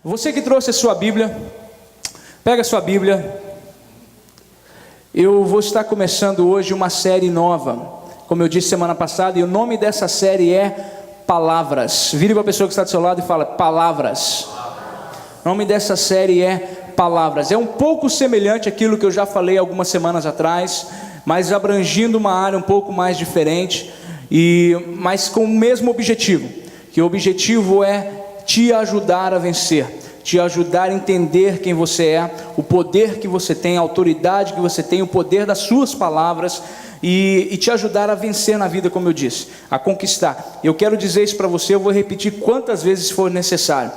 Você que trouxe a sua Bíblia, pega a sua Bíblia. Eu vou estar começando hoje uma série nova, como eu disse semana passada, e o nome dessa série é Palavras. Vire para a pessoa que está do seu lado e fala: Palavras. O nome dessa série é Palavras. É um pouco semelhante àquilo que eu já falei algumas semanas atrás, mas abrangindo uma área um pouco mais diferente, mas com o mesmo objetivo, que o objetivo é te ajudar a vencer, te ajudar a entender quem você é, o poder que você tem, a autoridade que você tem, o poder das suas palavras, e te ajudar a vencer na vida, como eu disse, a conquistar. Eu quero dizer isso para você, eu vou repetir quantas vezes for necessário.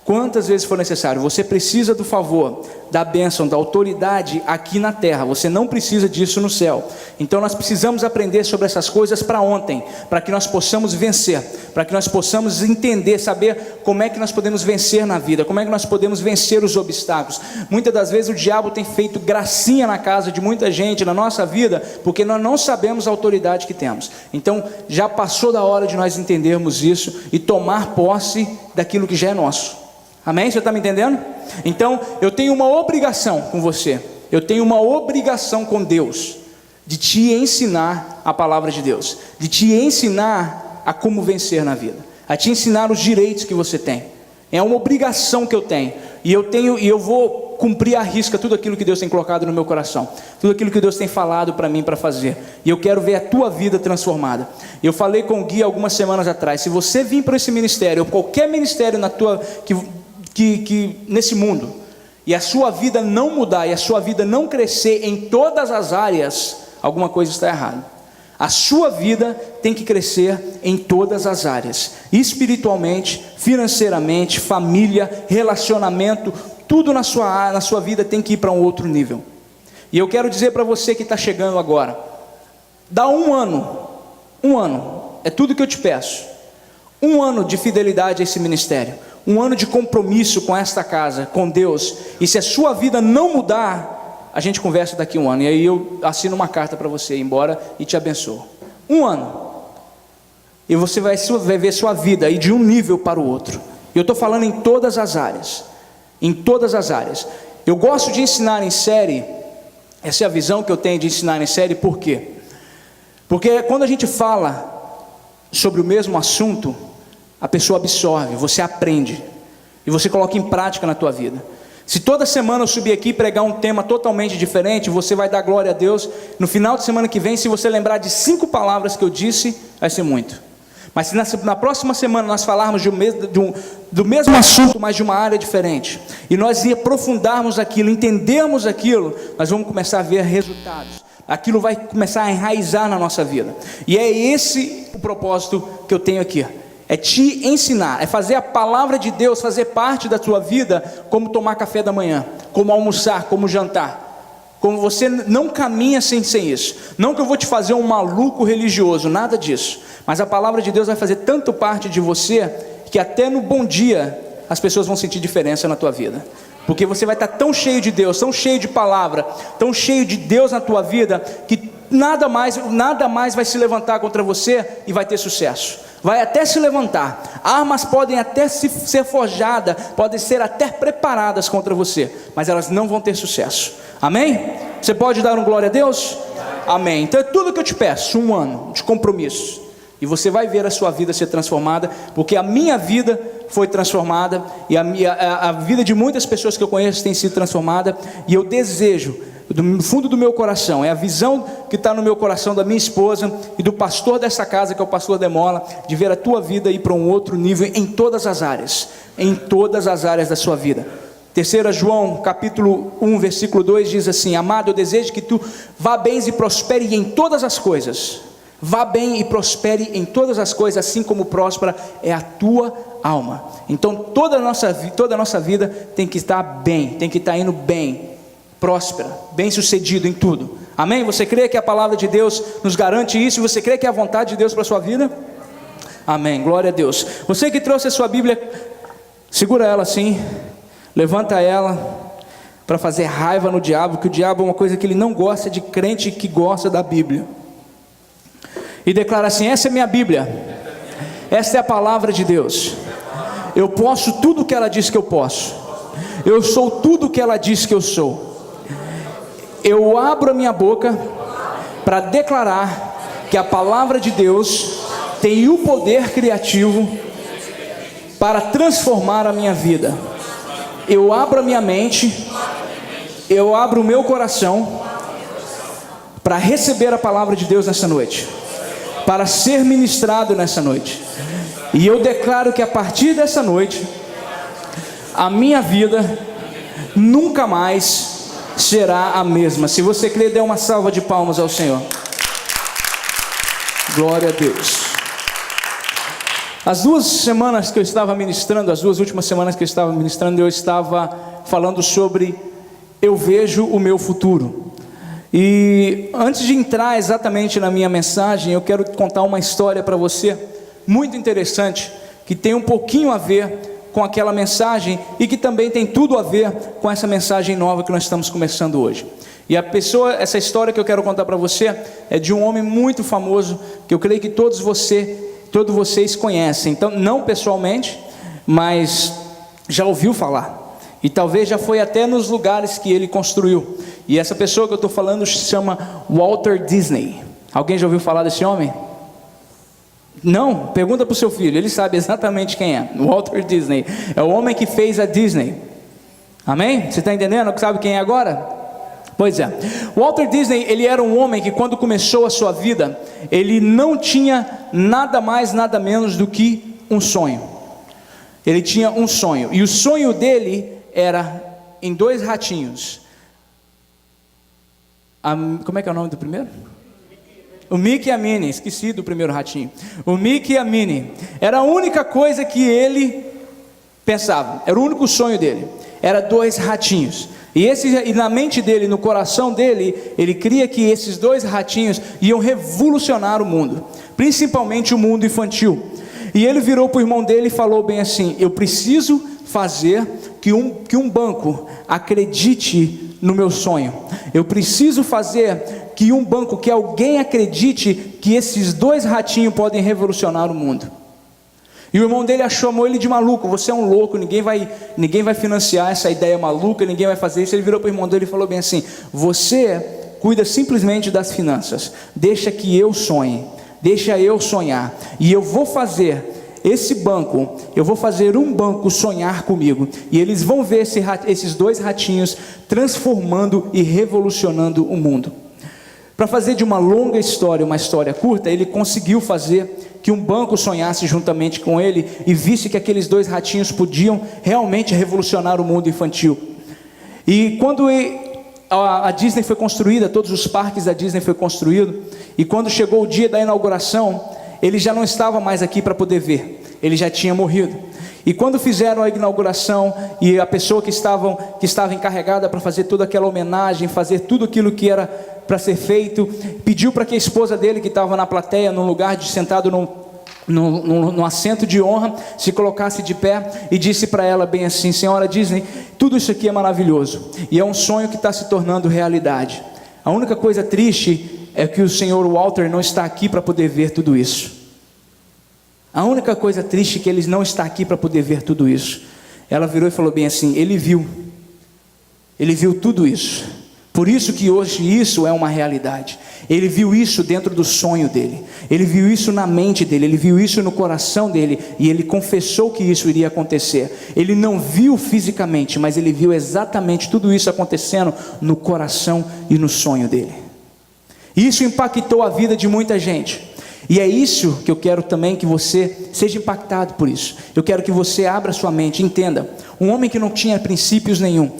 Quantas vezes for necessário. Você precisa do favor, da bênção, da autoridade aqui na terra. Você não precisa disso no céu. Então nós precisamos aprender sobre essas coisas para ontem, para que nós possamos vencer, para que nós possamos entender, saber como é que nós podemos vencer na vida, como é que nós podemos vencer os obstáculos. Muitas das vezes o diabo tem feito gracinha na casa de muita gente, na nossa vida, porque nós não sabemos a autoridade que temos. Então já passou da hora de nós entendermos isso e tomar posse daquilo que já é nosso. Amém? Você está me entendendo? Então, eu tenho uma obrigação com você, eu tenho uma obrigação com Deus, de te ensinar a palavra de Deus, de te ensinar a como vencer na vida, a te ensinar os direitos que você tem. É uma obrigação que eu tenho, e eu vou cumprir à risca tudo aquilo que Deus tem colocado no meu coração, tudo aquilo que Deus tem falado para mim para fazer, e eu quero ver a tua vida transformada. Eu falei com o Gui algumas semanas atrás: se você vir para esse ministério, ou qualquer ministério que nesse mundo, e a sua vida não mudar, e a sua vida não crescer em todas as áreas, alguma coisa está errada. A sua vida tem que crescer em todas as áreas, espiritualmente, financeiramente, família, relacionamento, tudo na sua vida tem que ir para um outro nível. E eu quero dizer para você que está chegando agora, dá um ano, é tudo que eu te peço, 1 ano de fidelidade a esse ministério, 1 ano de compromisso com esta casa, com Deus, e se a sua vida não mudar, a gente conversa daqui a 1 ano, e aí eu assino uma carta para você ir embora e te abençoo. 1 ano, e você vai ver sua vida ir de um nível para o outro. Eu estou falando em todas as áreas, eu gosto de ensinar em série, essa é a visão que eu tenho de ensinar em série. Por quê? Porque quando a gente fala sobre o mesmo assunto, a pessoa absorve, você aprende, e você coloca em prática na tua vida. Se toda semana eu subir aqui e pregar um tema totalmente diferente, você vai dar glória a Deus. No final de semana que vem, se você lembrar de 5 palavras que eu disse, vai ser muito. Mas se na próxima semana nós falarmos do mesmo assunto, mas de uma área diferente, e nós aprofundarmos aquilo, entendermos aquilo, nós vamos começar a ver resultados. Aquilo vai começar a enraizar na nossa vida. E é esse o propósito que eu tenho aqui. É te ensinar, é fazer a palavra de Deus fazer parte da tua vida, como tomar café da manhã, como almoçar, como jantar. Como você não caminha sem isso. Não que eu vou te fazer um maluco religioso, nada disso. Mas a palavra de Deus vai fazer tanto parte de você, que até no bom dia as pessoas vão sentir diferença na tua vida. Porque você vai estar tão cheio de Deus, tão cheio de palavra, tão cheio de Deus na tua vida, que nada mais vai se levantar contra você e vai ter sucesso. Vai até se levantar, armas podem até ser forjadas, podem ser até preparadas contra você, mas elas não vão ter sucesso. Amém? Você pode dar um glória a Deus? Amém. Então é tudo que eu te peço, 1 ano de compromisso, e você vai ver a sua vida ser transformada, porque a minha vida foi transformada, e a vida de muitas pessoas que eu conheço tem sido transformada, e eu desejo, do fundo do meu coração, é a visão que está no meu coração da minha esposa e do pastor dessa casa, que é o pastor Demola, de ver a tua vida ir para um outro nível em todas as áreas da sua vida. 3 João capítulo 1 versículo 2 diz assim: amado, eu desejo que tu vá bem e prospere em todas as coisas. Vá bem e prospere em todas as coisas, assim como próspera é a tua alma. Então toda a nossa vida tem que estar bem, tem que estar indo bem, próspera, bem sucedido em tudo. Amém? Você crê que a palavra de Deus nos garante isso? Você crê que é a vontade de Deus para a sua vida? Amém, glória a Deus. Você que trouxe a sua Bíblia, segura ela assim, levanta ela, para fazer raiva no diabo, que o diabo é uma coisa que ele não gosta de crente que gosta da Bíblia. E declara assim: essa é minha Bíblia, essa é a palavra de Deus, Eu posso tudo o que ela diz que eu posso. Eu sou tudo o que ela diz que eu sou. Eu abro a minha boca para declarar que a palavra de Deus tem o poder criativo para transformar a minha vida. Eu abro a minha mente, eu abro o meu coração para receber a palavra de Deus nessa noite, para ser ministrado nessa noite. E eu declaro que a partir dessa noite, a minha vida nunca mais será a mesma. Se você crê, dê uma salva de palmas ao Senhor. Glória a Deus. As 2 semanas que eu estava ministrando, as 2 últimas semanas que eu estava ministrando, eu estava falando sobre eu vejo o meu futuro. E antes de entrar exatamente na minha mensagem, eu quero contar uma história para você, muito interessante, que tem um pouquinho a ver com aquela mensagem e que também tem tudo a ver com essa mensagem nova que nós estamos começando hoje. E essa história que eu quero contar para você é de um homem muito famoso, que eu creio que todos vocês conhecem. Então, não pessoalmente, mas já ouviu falar. E talvez já foi até nos lugares que ele construiu. E essa pessoa que eu estou falando se chama Walter Disney. Alguém já ouviu falar desse homem? Não? Pergunta para o seu filho, ele sabe exatamente quem é. Walter Disney é o homem que fez a Disney. Amém? Você está entendendo? Sabe quem é agora? Pois é. Walter Disney, ele era um homem que quando começou a sua vida, ele não tinha nada mais, nada menos do que um sonho. Ele tinha um sonho, e o sonho dele era em 2 ratinhos. Como é que é o nome do primeiro? O Mickey e a Minnie. Esqueci do primeiro ratinho. O Mickey e a Minnie. Era a única coisa que ele pensava. Era o único sonho dele. Era 2 ratinhos. E na mente dele, no coração dele, ele cria que esses 2 ratinhos iam revolucionar o mundo, principalmente o mundo infantil. E ele virou para o irmão dele e falou bem assim: eu preciso fazer que um banco acredite no meu sonho. Eu preciso fazer que um banco, que alguém acredite que esses 2 ratinhos podem revolucionar o mundo. E o irmão dele chamou ele de maluco. Você é um louco, ninguém vai financiar essa ideia maluca, ninguém vai fazer isso. Ele virou para o irmão dele e falou bem assim: você cuida simplesmente das finanças, deixa que eu sonhe, deixa eu sonhar, e eu vou fazer um banco sonhar comigo, e eles vão ver esses 2 ratinhos transformando e revolucionando o mundo. Para fazer de uma longa história uma história curta, ele conseguiu fazer que um banco sonhasse juntamente com ele e visse que aqueles 2 ratinhos podiam realmente revolucionar o mundo infantil. E quando a Disney foi construída, todos os parques da Disney foi construído, e quando chegou o dia da inauguração, ele já não estava mais aqui para poder ver, ele já tinha morrido. E quando fizeram a inauguração, e a pessoa que estava encarregada para fazer toda aquela homenagem, fazer tudo aquilo que era para ser feito, pediu para que a esposa dele, que estava na plateia, num lugar sentado num assento de honra, se colocasse de pé e disse para ela bem assim: senhora Disney, tudo isso aqui é maravilhoso, e é um sonho que está se tornando realidade. A única coisa triste é que o senhor Walter não está aqui para poder ver tudo isso. A única coisa triste é que ele não está aqui para poder ver tudo isso. Ela virou e falou bem assim: ele viu tudo isso, por isso que hoje isso é uma realidade. Ele viu isso dentro do sonho dele, ele viu isso na mente dele, ele viu isso no coração dele, e ele confessou que isso iria acontecer. Ele não viu fisicamente, mas ele viu exatamente tudo isso acontecendo no coração e no sonho dele. Isso impactou a vida de muita gente. E é isso que eu quero também que você seja impactado por isso. Eu quero que você abra sua mente, entenda. Um homem que não tinha princípios nenhum,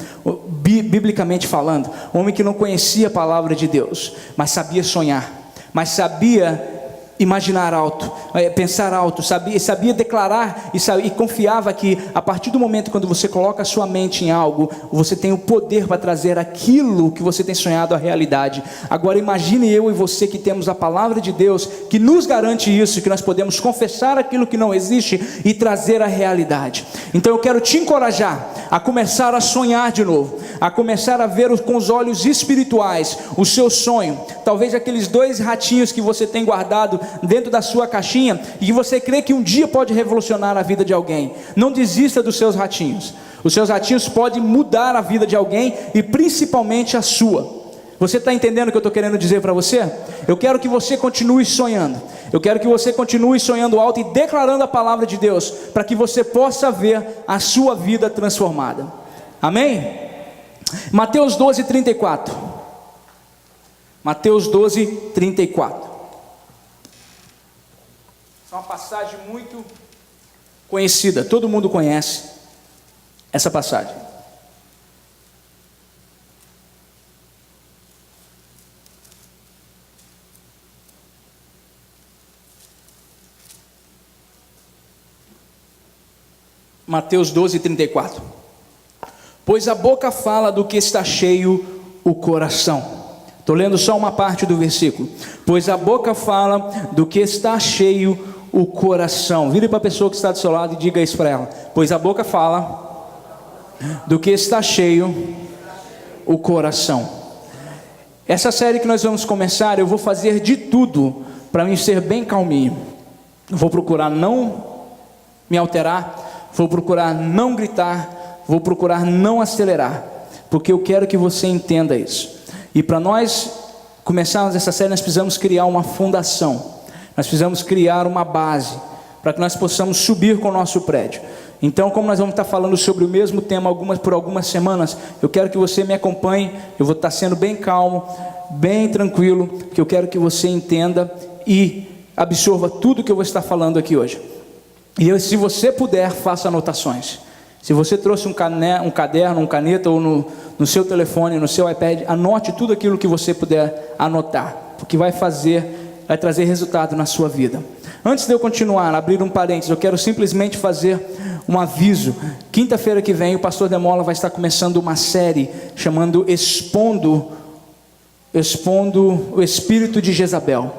biblicamente falando, um homem que não conhecia a palavra de Deus, mas sabia sonhar, mas sabia imaginar alto, pensar alto, sabia declarar e confiava que a partir do momento quando você coloca a sua mente em algo, você tem o poder para trazer aquilo que você tem sonhado à realidade. Agora imagine eu e você que temos a palavra de Deus que nos garante isso, que nós podemos confessar aquilo que não existe e trazer a realidade. Então eu quero te encorajar a começar a sonhar de novo, a começar a ver com os olhos espirituais o seu sonho. Talvez aqueles 2 ratinhos que você tem guardado dentro da sua caixinha e que você crê que um dia pode revolucionar a vida de alguém. Não desista dos seus ratinhos. Os seus ratinhos podem mudar a vida de alguém e principalmente a sua. Você está entendendo o que eu estou querendo dizer para você? Eu quero que você continue sonhando. Eu quero que você continue sonhando alto e declarando a palavra de Deus, para que você possa ver a sua vida transformada. Amém? Mateus 12:34. Mateus 12:34. É uma passagem muito conhecida, todo mundo conhece essa passagem. Mateus 12:34. Pois a boca fala do que está cheio o coração. Estou lendo só uma parte do versículo. Pois a boca fala do que está cheio o coração. Vire para a pessoa que está do seu lado e diga isso para ela. Pois a boca fala do que está cheio o coração. Essa série que nós vamos começar, eu vou fazer de tudo para mim ser bem calminho. Vou procurar não me alterar. Vou procurar não gritar, vou procurar não acelerar, porque eu quero que você entenda isso. E para nós começarmos essa série, nós precisamos criar uma fundação, nós precisamos criar uma base, para que nós possamos subir com o nosso prédio. Então, como nós vamos estar falando sobre o mesmo tema por algumas semanas, eu quero que você me acompanhe. Eu vou estar sendo bem calmo, bem tranquilo, porque eu quero que você entenda e absorva tudo que eu vou estar falando aqui hoje. E se você puder, faça anotações. Se você trouxe um caderno, uma caneta, ou no seu telefone, no seu iPad, anote tudo aquilo que você puder anotar, porque vai trazer resultado na sua vida. Antes de eu continuar, abrir um parênteses, eu quero simplesmente fazer um aviso. Quinta-feira que vem, o pastor Demola vai estar começando uma série chamando Expondo o Espírito de Jezabel.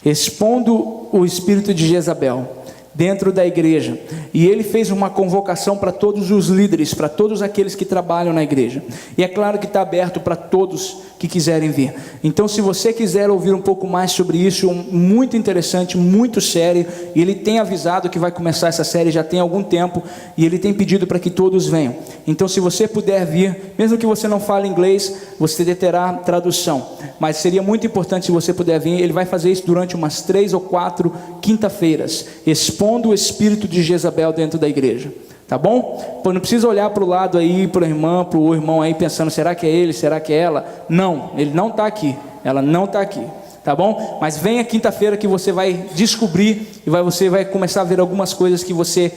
Expondo o Espírito de Jezabel dentro da igreja, e ele fez uma convocação para todos os líderes, para todos aqueles que trabalham na igreja, e é claro que está aberto para todos que quiserem vir. Então, se você quiser ouvir um pouco mais sobre isso, muito interessante, muito sério, e ele tem avisado que vai começar essa série já tem algum tempo, e ele tem pedido para que todos venham. Então, se você puder vir, mesmo que você não fale inglês, você terá tradução, mas seria muito importante se você puder vir. Ele vai fazer isso durante umas 3 ou 4 quinta-feiras, expondo o espírito de Jezabel dentro da igreja, tá bom? Pô, não precisa olhar para o lado aí, para o irmão aí pensando, será que é ele, será que é ela? Não, ele não está aqui, ela não está aqui, tá bom? Mas venha quinta-feira que você vai descobrir, e você vai começar a ver algumas coisas que você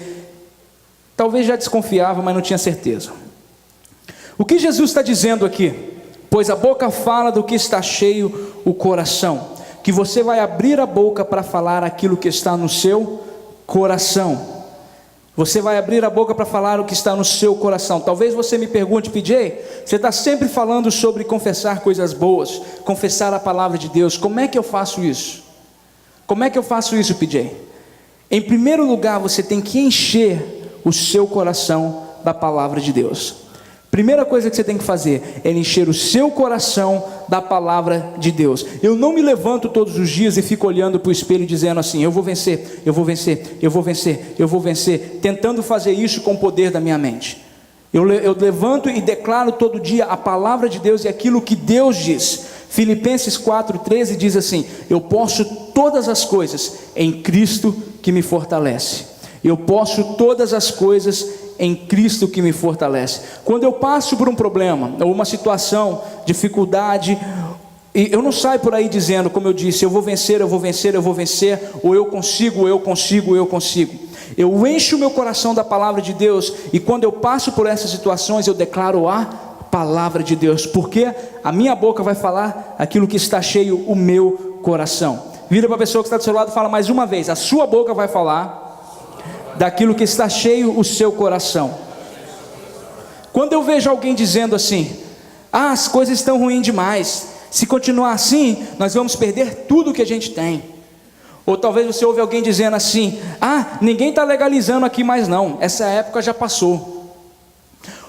talvez já desconfiava, mas não tinha certeza. O que Jesus está dizendo aqui? Pois a boca fala do que está cheio o coração, que você vai abrir a boca para falar aquilo que está no seu coração. Você vai abrir a boca para falar o que está no seu coração. Talvez você me pergunte, PJ, você está sempre falando sobre confessar coisas boas, confessar a palavra de Deus. Como é que eu faço isso? Como é que eu faço isso, PJ? Em primeiro lugar, você tem que encher o seu coração da palavra de Deus. Primeira coisa que você tem que fazer é encher o seu coração da palavra de Deus. Eu não me levanto todos os dias e fico olhando para o espelho dizendo assim, eu vou vencer, eu vou vencer, eu vou vencer, eu vou vencer, tentando fazer isso com o poder da minha mente. Eu levanto e declaro todo dia a palavra de Deus e aquilo que Deus diz. Filipenses 4:13 diz assim, eu posso todas as coisas em Cristo que me fortalece. Eu posso todas as coisas em Cristo que me fortalece. Quando eu passo por um problema, ou uma situação, dificuldade, e eu não saio por aí dizendo, como eu disse, eu vou vencer, eu vou vencer, eu vou vencer, ou eu consigo, eu consigo, eu consigo. Eu encho o meu coração da palavra de Deus, e quando eu passo por essas situações, eu declaro a palavra de Deus, porque a minha boca vai falar aquilo que está cheio o meu coração. Vira para a pessoa que está do seu lado e fala mais uma vez, a sua boca vai falar daquilo que está cheio o seu coração. Quando eu vejo alguém dizendo assim, as coisas estão ruins demais, se continuar assim, nós vamos perder tudo que a gente tem. Ou talvez você ouve alguém dizendo assim, ninguém está legalizando aqui mais não, essa época já passou.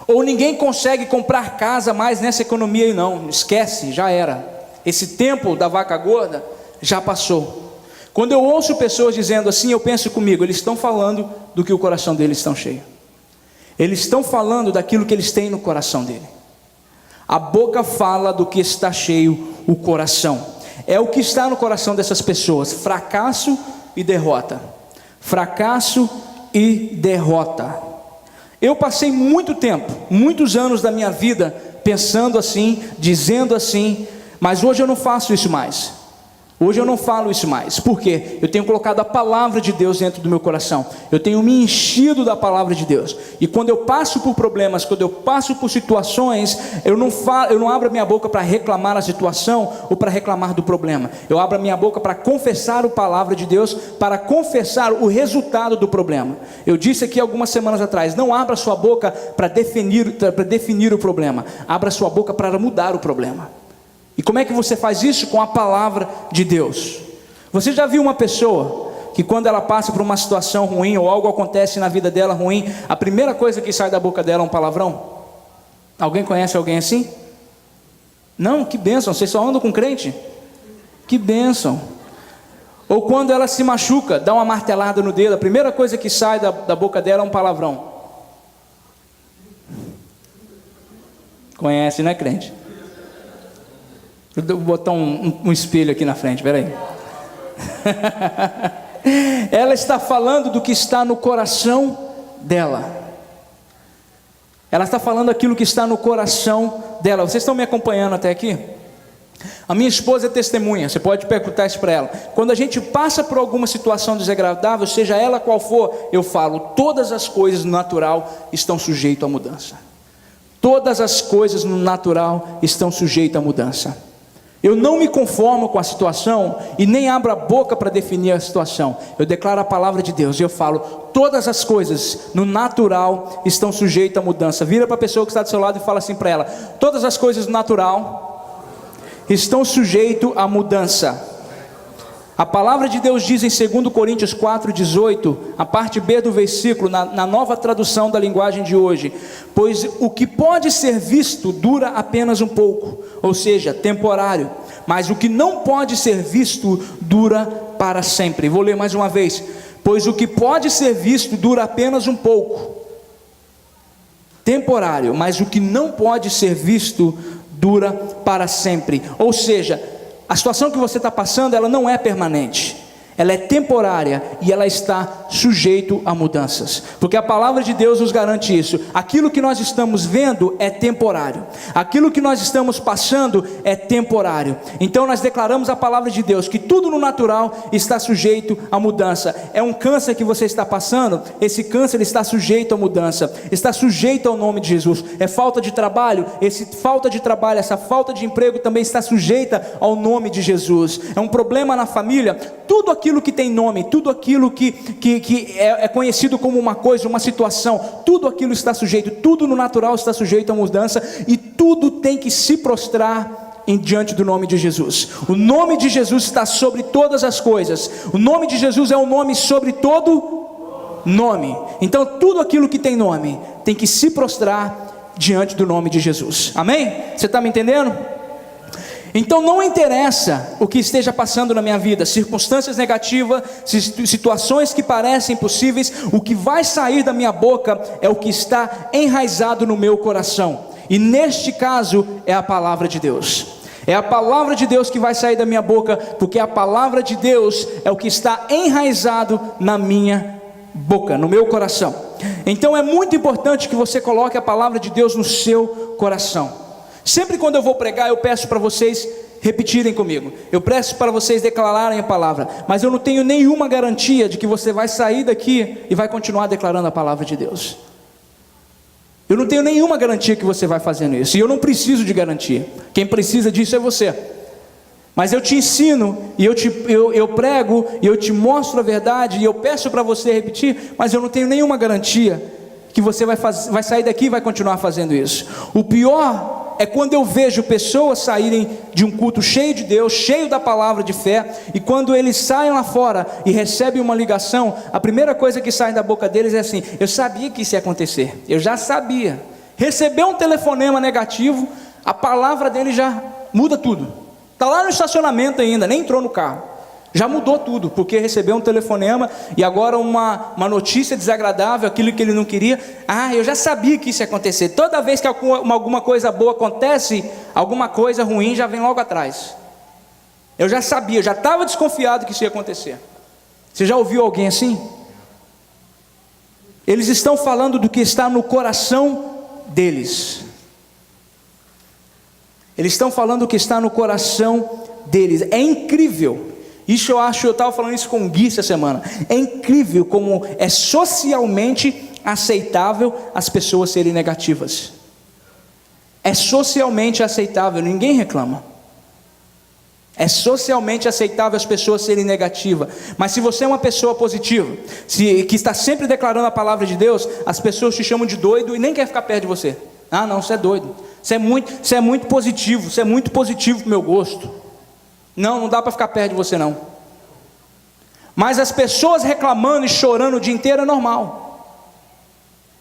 Ou ninguém consegue comprar casa mais nessa economia aí não, esquece, já era. Esse tempo da vaca gorda já passou. Quando eu ouço pessoas dizendo assim, eu penso comigo, eles estão falando do que o coração deles está cheio. Eles estão falando daquilo que eles têm no coração dele. A boca fala do que está cheio o coração. É o que está no coração dessas pessoas, fracasso e derrota. Fracasso e derrota. Eu passei muito tempo, muitos anos da minha vida pensando assim, dizendo assim, mas hoje eu não faço isso mais. Hoje eu não falo isso mais. Por quê? Eu tenho colocado a palavra de Deus dentro do meu coração. Eu tenho me enchido da palavra de Deus. E quando eu passo por problemas, quando eu passo por situações, eu não abro a minha boca para reclamar a situação ou para reclamar do problema. Eu abro a minha boca para confessar a palavra de Deus, para confessar o resultado do problema. Eu disse aqui algumas semanas atrás, não abra sua boca para definir o problema. Abra sua boca para mudar o problema. E como é que você faz isso? Com a palavra de Deus. Você já viu uma pessoa que quando ela passa por uma situação ruim, ou algo acontece na vida dela ruim, a primeira coisa que sai da boca dela é um palavrão? Alguém conhece alguém assim? Não, que bênção, vocês só andam com crente? Que bênção. Ou quando ela se machuca, dá uma martelada no dedo, a primeira coisa que sai da boca dela é um palavrão. Conhece, né, crente? Vou botar um espelho aqui na frente, peraí. Ela está falando do que está no coração dela. Ela está falando aquilo que está no coração dela. Vocês estão me acompanhando até aqui? A minha esposa é testemunha, você pode perguntar isso para ela. Quando a gente passa por alguma situação desagradável, seja ela qual for, eu falo, todas as coisas no natural estão sujeitas à mudança. Todas as coisas no natural estão sujeitas à mudança. Eu não me conformo com a situação e nem abro a boca para definir a situação. Eu declaro a palavra de Deus e eu falo, todas as coisas no natural estão sujeitas à mudança. Vira para a pessoa que está do seu lado e fala assim para ela, todas as coisas no natural estão sujeitas à mudança. A palavra de Deus diz em 2 Coríntios 4,18, a parte B do versículo, na nova tradução da linguagem de hoje, pois o que pode ser visto dura apenas um pouco, ou seja, temporário, mas o que não pode ser visto dura para sempre. Vou ler mais uma vez, pois o que pode ser visto dura apenas um pouco, temporário, mas o que não pode ser visto dura para sempre. Ou seja, a situação que você está passando, ela não é permanente, ela é temporária e ela está sujeito a mudanças, porque a palavra de Deus nos garante isso. Aquilo que nós estamos vendo é temporário, aquilo que nós estamos passando é temporário. Então nós declaramos a palavra de Deus, que tudo no natural está sujeito a mudança. É um câncer que você está passando, esse câncer está sujeito a mudança, está sujeito ao nome de Jesus. É falta de trabalho, essa falta de emprego também está sujeita ao nome de Jesus. É um problema na família, tudo aquilo que tem nome, tudo aquilo que é conhecido como uma coisa, uma situação, tudo aquilo está sujeito, tudo no natural está sujeito a mudança, e tudo tem que se prostrar diante do nome de Jesus. O nome de Jesus está sobre todas as coisas. O nome de Jesus é um nome sobre todo nome. Então tudo aquilo que tem nome tem que se prostrar diante do nome de Jesus. Amém? Você está me entendendo? Então não interessa o que esteja passando na minha vida, circunstâncias negativas, situações que parecem impossíveis, o que vai sair da minha boca é o que está enraizado no meu coração, e neste caso é a palavra de Deus. É a palavra de Deus que vai sair da minha boca, porque a palavra de Deus é o que está enraizado na minha boca, no meu coração. Então é muito importante que você coloque a palavra de Deus no seu coração. Sempre quando eu vou pregar, eu peço para vocês repetirem comigo, eu peço para vocês declararem a palavra, mas eu não tenho nenhuma garantia de que você vai sair daqui e vai continuar declarando a palavra de Deus. Eu não tenho nenhuma garantia que você vai fazendo isso, e eu não preciso de garantia. Quem precisa disso é você. Mas eu te ensino, e eu prego, e eu te mostro a verdade, e eu peço para você repetir, mas eu não tenho nenhuma garantia que você vai sair daqui e vai continuar fazendo isso. O pior é quando eu vejo pessoas saírem de um culto cheio de Deus, cheio da palavra de fé, e quando eles saem lá fora e recebem uma ligação, a primeira coisa que sai da boca deles é assim: eu sabia que isso ia acontecer, eu já sabia, Recebeu um telefonema negativo, a palavra dele já muda tudo. Está lá no estacionamento ainda, nem entrou no carro. Já mudou tudo, porque recebeu um telefonema e agora uma notícia desagradável, aquilo que ele não queria. Eu já sabia que isso ia acontecer. Toda vez que alguma coisa boa acontece, alguma coisa ruim já vem logo atrás. Eu já sabia, eu já estava desconfiado que isso ia acontecer. Você já ouviu alguém assim? Eles estão falando do que está no coração deles. Eles estão falando do que está no coração deles. É incrível. Isso eu estava falando isso com o Gui essa semana. É incrível como é socialmente aceitável as pessoas serem negativas. É socialmente aceitável, ninguém reclama. É socialmente aceitável as pessoas serem negativas. Mas se você é uma pessoa positiva, que está sempre declarando a palavra de Deus, as pessoas te chamam de doido e nem querem ficar perto de você. Não, você é doido. Você é muito positivo. Você é muito positivo para o meu gosto. Não dá para ficar perto de você não. Mas as pessoas reclamando e chorando o dia inteiro é normal.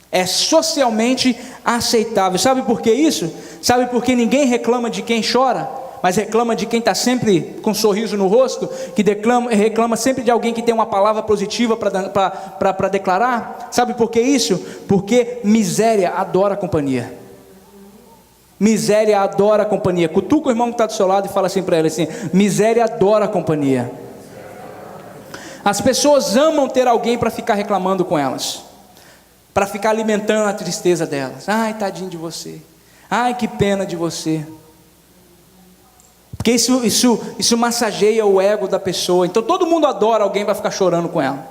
É socialmente aceitável. Sabe por que isso? Sabe por que ninguém reclama de quem chora, mas reclama de quem está sempre com um sorriso no rosto, que reclama sempre de alguém que tem uma palavra positiva para declarar? Sabe por que isso? Porque miséria adora companhia. Miséria adora a companhia. Cutuca o irmão que está do seu lado e fala assim para ele assim: miséria adora a companhia. As pessoas amam ter alguém para ficar reclamando com elas, para ficar alimentando a tristeza delas. Tadinho de você. Que pena de você. Porque isso massageia o ego da pessoa. Então todo mundo adora alguém para ficar chorando com ela.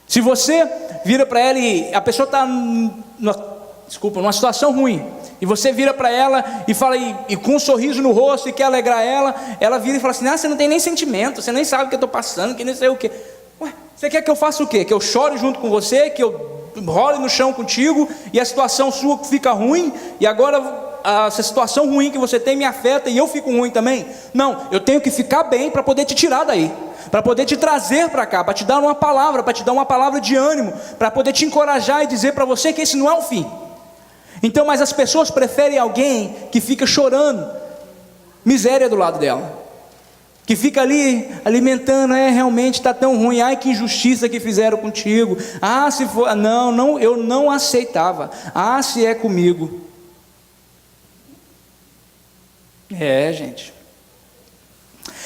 Se você vira para ela e a pessoa está numa situação ruim, e você vira para ela e fala, e com um sorriso no rosto, e quer alegrar ela vira e fala assim: você não tem nem sentimento, você nem sabe o que eu estou passando, que nem sei o que. Você quer que eu faça o quê? Que eu chore junto com você, que eu role no chão contigo, e a situação sua fica ruim, e agora essa situação ruim que você tem me afeta e eu fico ruim também? Não, eu tenho que ficar bem para poder te tirar daí, para poder te trazer para cá, para te dar uma palavra, para te dar uma palavra de ânimo, para poder te encorajar e dizer para você que esse não é o fim. Então, mas as pessoas preferem alguém que fica chorando miséria do lado dela, que fica ali alimentando: realmente está tão ruim, que injustiça que fizeram contigo, se for, não, eu não aceitava, se é comigo. Gente,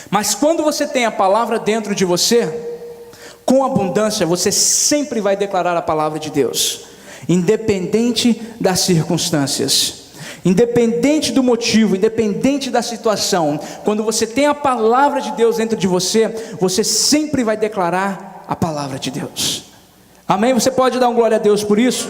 mas quando você tem a palavra dentro de você, com abundância, você sempre vai declarar a palavra de Deus, independente das circunstâncias, independente do motivo, independente da situação. Quando você tem a palavra de Deus dentro de você, você sempre vai declarar a palavra de Deus. Amém? Você pode dar um glória a Deus por isso?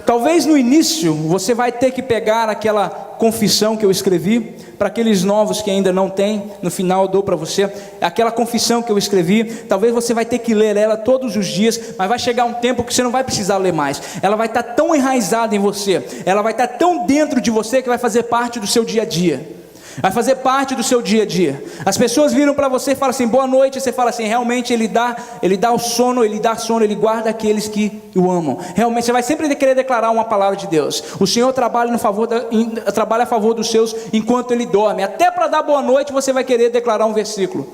Talvez no início você vai ter que pegar aquela confissão que eu escrevi, para aqueles novos que ainda não têm, no final eu dou para você, aquela confissão que eu escrevi. Talvez você vai ter que ler ela todos os dias, mas vai chegar um tempo que você não vai precisar ler mais. Ela vai estar tão enraizada em você, ela vai estar tão dentro de você, que vai fazer parte do seu dia a dia. Vai fazer parte do seu dia a dia. As pessoas viram para você e falam assim: boa noite. Você fala assim: realmente ele dá o sono, ele guarda aqueles que o amam. Realmente você vai sempre querer declarar uma palavra de Deus. O Senhor trabalha a favor dos seus enquanto ele dorme. Até para dar boa noite você vai querer declarar um versículo,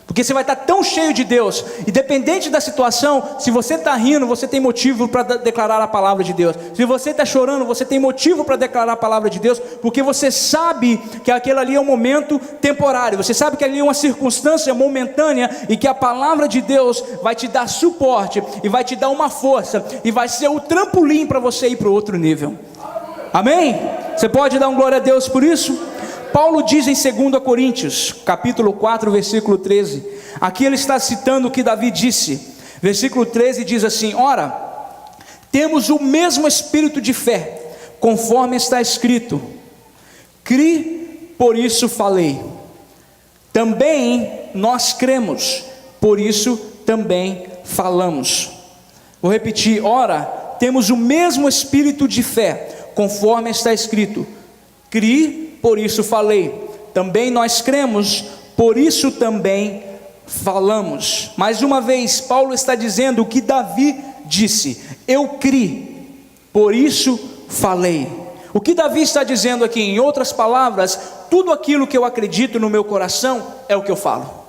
porque você vai estar tão cheio de Deus. Independente da situação, se você está rindo, você tem motivo para declarar a palavra de Deus. Se você está chorando, você tem motivo para declarar a palavra de Deus, porque você sabe que aquilo ali é um momento temporário. Você sabe que ali é uma circunstância momentânea, e que a palavra de Deus vai te dar suporte, e vai te dar uma força, e vai ser o trampolim para você ir para o outro nível. Amém? Você pode dar um glória a Deus por isso? Paulo diz em 2 Coríntios, capítulo 4, versículo 13, aqui ele está citando o que Davi disse. Versículo 13 diz assim: ora, temos o mesmo espírito de fé, conforme está escrito: cri, por isso falei. Também nós cremos, por isso também falamos. Vou repetir: ora, temos o mesmo espírito de fé, conforme está escrito: cri, por isso falei. Também nós cremos, por isso também falamos. Mais uma vez, Paulo está dizendo o que Davi disse: eu criei, por isso falei. O que Davi está dizendo aqui, em outras palavras, tudo aquilo que eu acredito no meu coração é o que eu falo.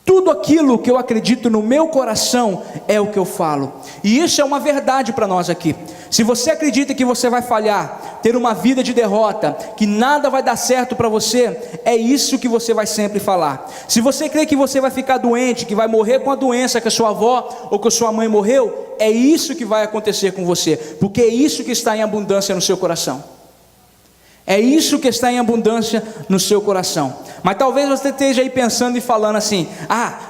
Tudo aquilo que eu acredito no meu coração é o que eu falo. E isso é uma verdade para nós aqui. Se você acredita que você vai falhar, ter uma vida de derrota, que nada vai dar certo para você, é isso que você vai sempre falar. Se você crê que você vai ficar doente, que vai morrer com a doença que a sua avó ou que a sua mãe morreu, é isso que vai acontecer com você, porque é isso que está em abundância no seu coração. É isso que está em abundância no seu coração. Mas talvez você esteja aí pensando e falando assim: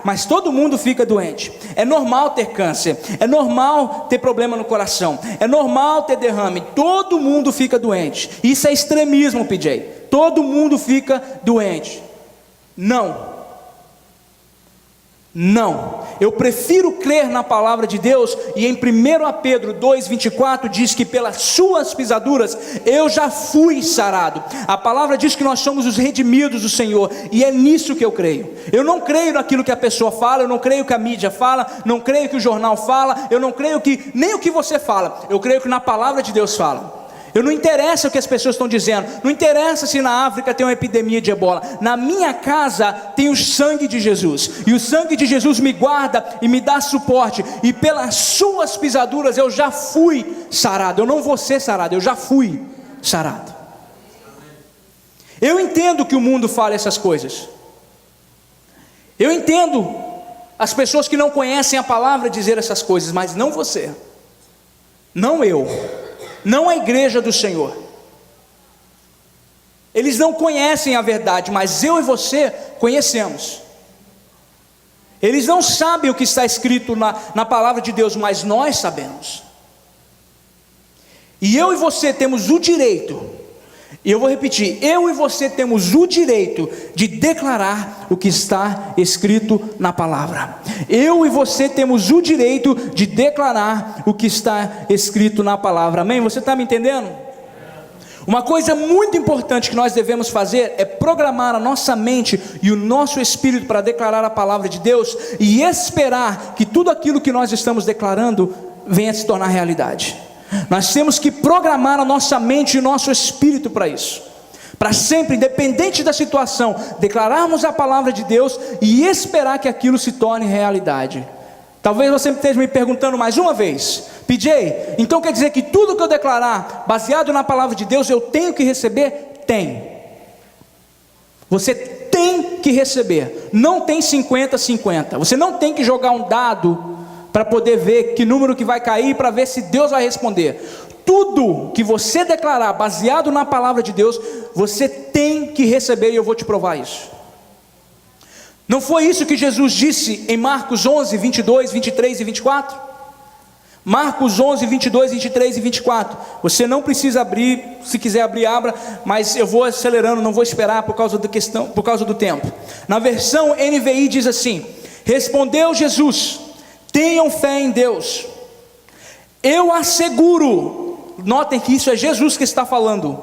mas todo mundo fica doente. É normal ter câncer, é normal ter problema no coração, é normal ter derrame. Todo mundo fica doente. Isso é extremismo, PJ. Todo mundo fica doente. Não. Eu prefiro crer na palavra de Deus, e em 1 Pedro 2,24 diz que pelas suas pisaduras eu já fui sarado. A palavra diz que nós somos os redimidos do Senhor, e é nisso que eu creio. Eu não creio naquilo que a pessoa fala, eu não creio que a mídia fala, não creio que o jornal fala, eu não creio que nem o que você fala, eu creio que na palavra de Deus fala. Eu não interessa o que as pessoas estão dizendo, não interessa se na África tem uma epidemia de ebola. Na minha casa tem o sangue de Jesus, e o sangue de Jesus me guarda e me dá suporte, e pelas suas pisaduras eu já fui sarado. Eu não vou ser sarado, eu já fui sarado. Eu entendo que o mundo fala essas coisas, eu entendo as pessoas que não conhecem a palavra dizer essas coisas, mas não você, não eu, não a igreja do Senhor. Eles não conhecem a verdade, mas eu e você conhecemos. Eles não sabem o que está escrito na palavra de Deus, mas nós sabemos. E eu e você temos o direito, e eu vou repetir, eu e você temos o direito de declarar o que está escrito na palavra. Eu e você temos o direito de declarar o que está escrito na palavra. Amém? Você está me entendendo? Uma coisa muito importante que nós devemos fazer é programar a nossa mente e o nosso espírito para declarar a palavra de Deus, e esperar que tudo aquilo que nós estamos declarando venha a se tornar realidade. Nós temos que programar a nossa mente e o nosso espírito para isso, para sempre, independente da situação, declararmos a palavra de Deus e esperar que aquilo se torne realidade. Talvez você esteja me perguntando mais uma vez: PJ, então quer dizer que tudo que eu declarar baseado na palavra de Deus eu tenho que receber? Tem. Você tem que receber. Não tem 50-50. Você não tem que jogar um dado para poder ver que número que vai cair, para ver se Deus vai responder. Tudo que você declarar baseado na palavra de Deus, você tem que receber, e eu vou te provar isso. Não foi isso que Jesus disse em Marcos 11, 22, 23 e 24? Marcos 11, 22, 23 e 24. Você não precisa abrir, se quiser abrir, abra, mas eu vou acelerando, não vou esperar por causa do tempo. Na versão NVI diz assim: respondeu Jesus: tenham fé em Deus. Eu asseguro, notem que isso é Jesus que está falando.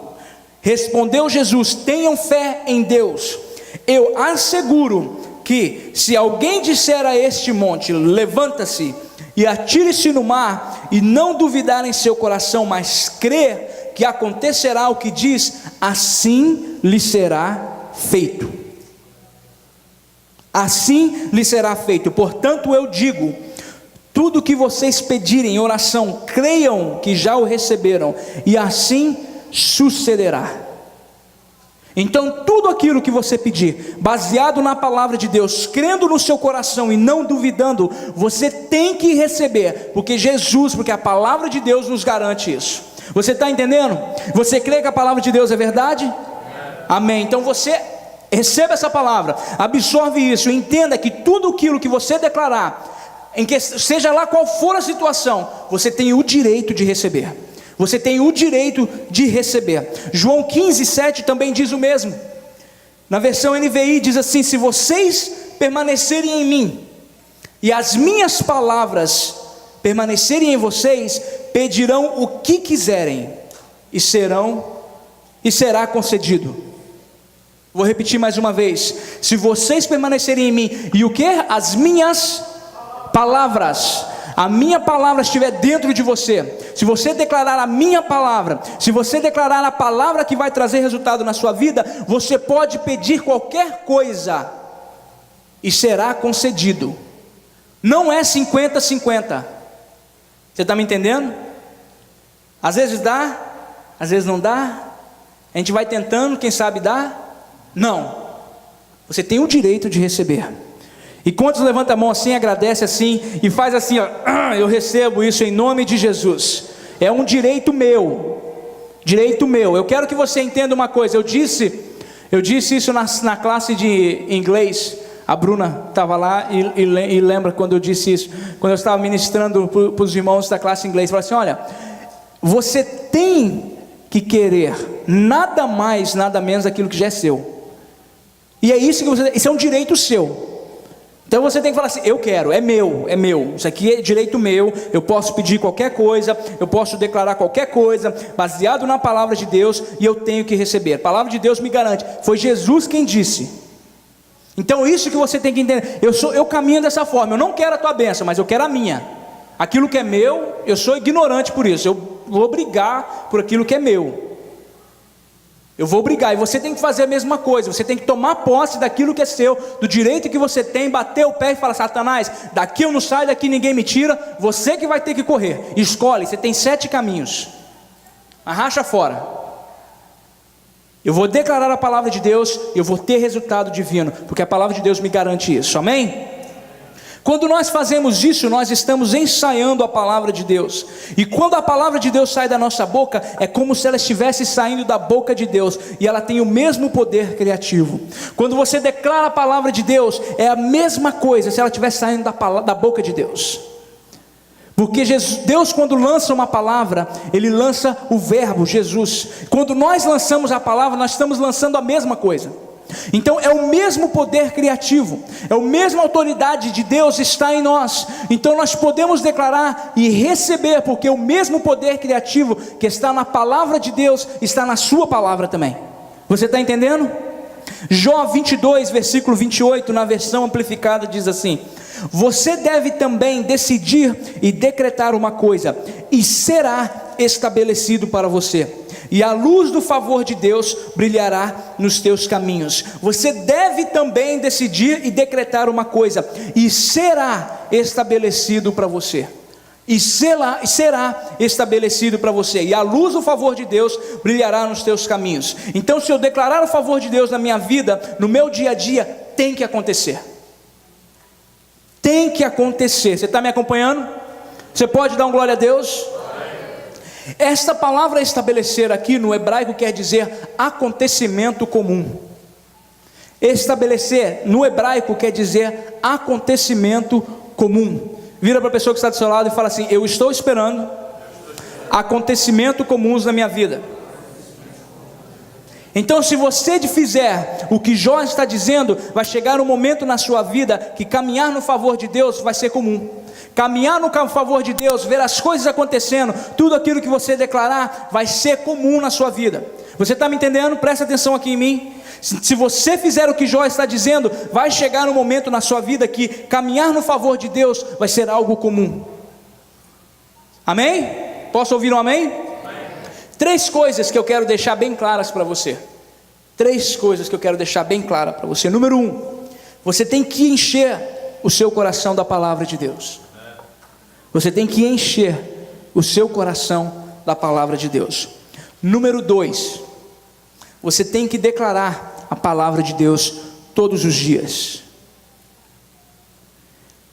Respondeu Jesus: tenham fé em Deus. Eu asseguro que se alguém disser a este monte: levanta-se e atire-se no mar, e não duvidar em seu coração, mas crer que acontecerá o que diz, assim lhe será feito. Assim lhe será feito. Portanto eu digo: tudo que vocês pedirem em oração, creiam que já o receberam, e assim sucederá. Então tudo aquilo que você pedir, baseado na palavra de Deus, crendo no seu coração e não duvidando, você tem que receber, porque a palavra de Deus nos garante isso. Você está entendendo? Você crê que a palavra de Deus é verdade? Amém. Então você receba essa palavra, absorve isso, entenda que tudo aquilo que você declarar, seja lá qual for a situação, você tem o direito de receber. Você tem o direito de receber. João 15, 7 também diz o mesmo. Na versão NVI diz assim: se vocês permanecerem em mim, e as minhas palavras permanecerem em vocês, pedirão o que quiserem, e será concedido. Vou repetir mais uma vez: se vocês permanecerem em mim, e o que? As minhas palavras. a minha palavra estiver dentro de você, se você declarar a minha palavra, se você declarar a palavra que vai trazer resultado na sua vida, você pode pedir qualquer coisa e será concedido. Não é 50-50. Você está me entendendo? Às vezes dá, às vezes não dá. A gente vai tentando, quem sabe dá? Não. Você tem o direito de receber. E quantos levanta a mão assim, agradece assim e faz assim, ó, eu recebo isso em nome de Jesus. É um direito meu. Direito meu. Eu quero que você entenda uma coisa. Eu disse isso na classe de inglês. A Bruna estava lá e lembra quando eu disse isso. Quando eu estava ministrando para os irmãos da classe de inglês. Eu falei assim, olha, você tem que querer nada mais, nada menos daquilo que já é seu. E é isso que isso é um direito seu. Então você tem que falar assim, eu quero, é meu, isso aqui é direito meu, eu posso pedir qualquer coisa, eu posso declarar qualquer coisa, baseado na palavra de Deus, e eu tenho que receber. A palavra de Deus me garante, foi Jesus quem disse. Então isso que você tem que entender, eu caminho dessa forma, eu não quero a tua bênção, mas eu quero a minha. Aquilo que é meu, eu sou ignorante por isso, eu vou brigar por aquilo que é meu. Eu vou brigar, e você tem que fazer a mesma coisa. Você tem que tomar posse daquilo que é seu, do direito que você tem, bater o pé e falar, Satanás, daqui eu não saio, daqui ninguém me tira. Você que vai ter que correr, escolhe, você tem 7 caminhos, arracha fora. Eu vou declarar a palavra de Deus, eu vou ter resultado divino, porque a palavra de Deus me garante isso, amém? Quando nós fazemos isso, nós estamos ensaiando a palavra de Deus. E quando a palavra de Deus sai da nossa boca, é como se ela estivesse saindo da boca de Deus. E ela tem o mesmo poder criativo. Quando você declara a palavra de Deus, é a mesma coisa se ela estivesse saindo da boca de Deus. Porque Deus, quando lança uma palavra, Ele lança o verbo, Jesus. Quando nós lançamos a palavra, nós estamos lançando a mesma coisa. Então é o mesmo poder criativo, é a mesma autoridade de Deus está em nós. Então nós podemos declarar e receber, porque o mesmo poder criativo que está na palavra de Deus está na sua palavra também. Você está entendendo? Jó 22, versículo 28, na versão amplificada diz assim: você deve também decidir e decretar uma coisa, e será estabelecido para você, e a luz do favor de Deus brilhará nos teus caminhos. Você deve também decidir e decretar uma coisa, e será estabelecido para você. E será estabelecido para você, e a luz do favor de Deus brilhará nos teus caminhos. Então, se eu declarar o favor de Deus na minha vida, no meu dia a dia, tem que acontecer. Tem que acontecer. Você está me acompanhando? Você pode dar um glória a Deus? Esta palavra estabelecer aqui no hebraico quer dizer acontecimento comum. Estabelecer no hebraico quer dizer acontecimento comum. Vira para a pessoa que está do seu lado e fala assim: eu estou esperando acontecimentos comuns na minha vida. Então, se você fizer o que Jó está dizendo, vai chegar um momento na sua vida que caminhar no favor de Deus vai ser comum. Caminhar no favor de Deus, ver as coisas acontecendo, tudo aquilo que você declarar vai ser comum na sua vida. Você está me entendendo? Presta atenção aqui em mim. Se você fizer o que Jó está dizendo, vai chegar um momento na sua vida que caminhar no favor de Deus vai ser algo comum. Amém? Posso ouvir um amém? Amém. 3 coisas que eu quero deixar bem claras para você. 3 coisas que eu quero deixar bem claras para você. Número 1, você tem que encher o seu coração da palavra de Deus. Você tem que encher o seu coração da palavra de Deus. Número 2, você tem que declarar a palavra de Deus todos os dias.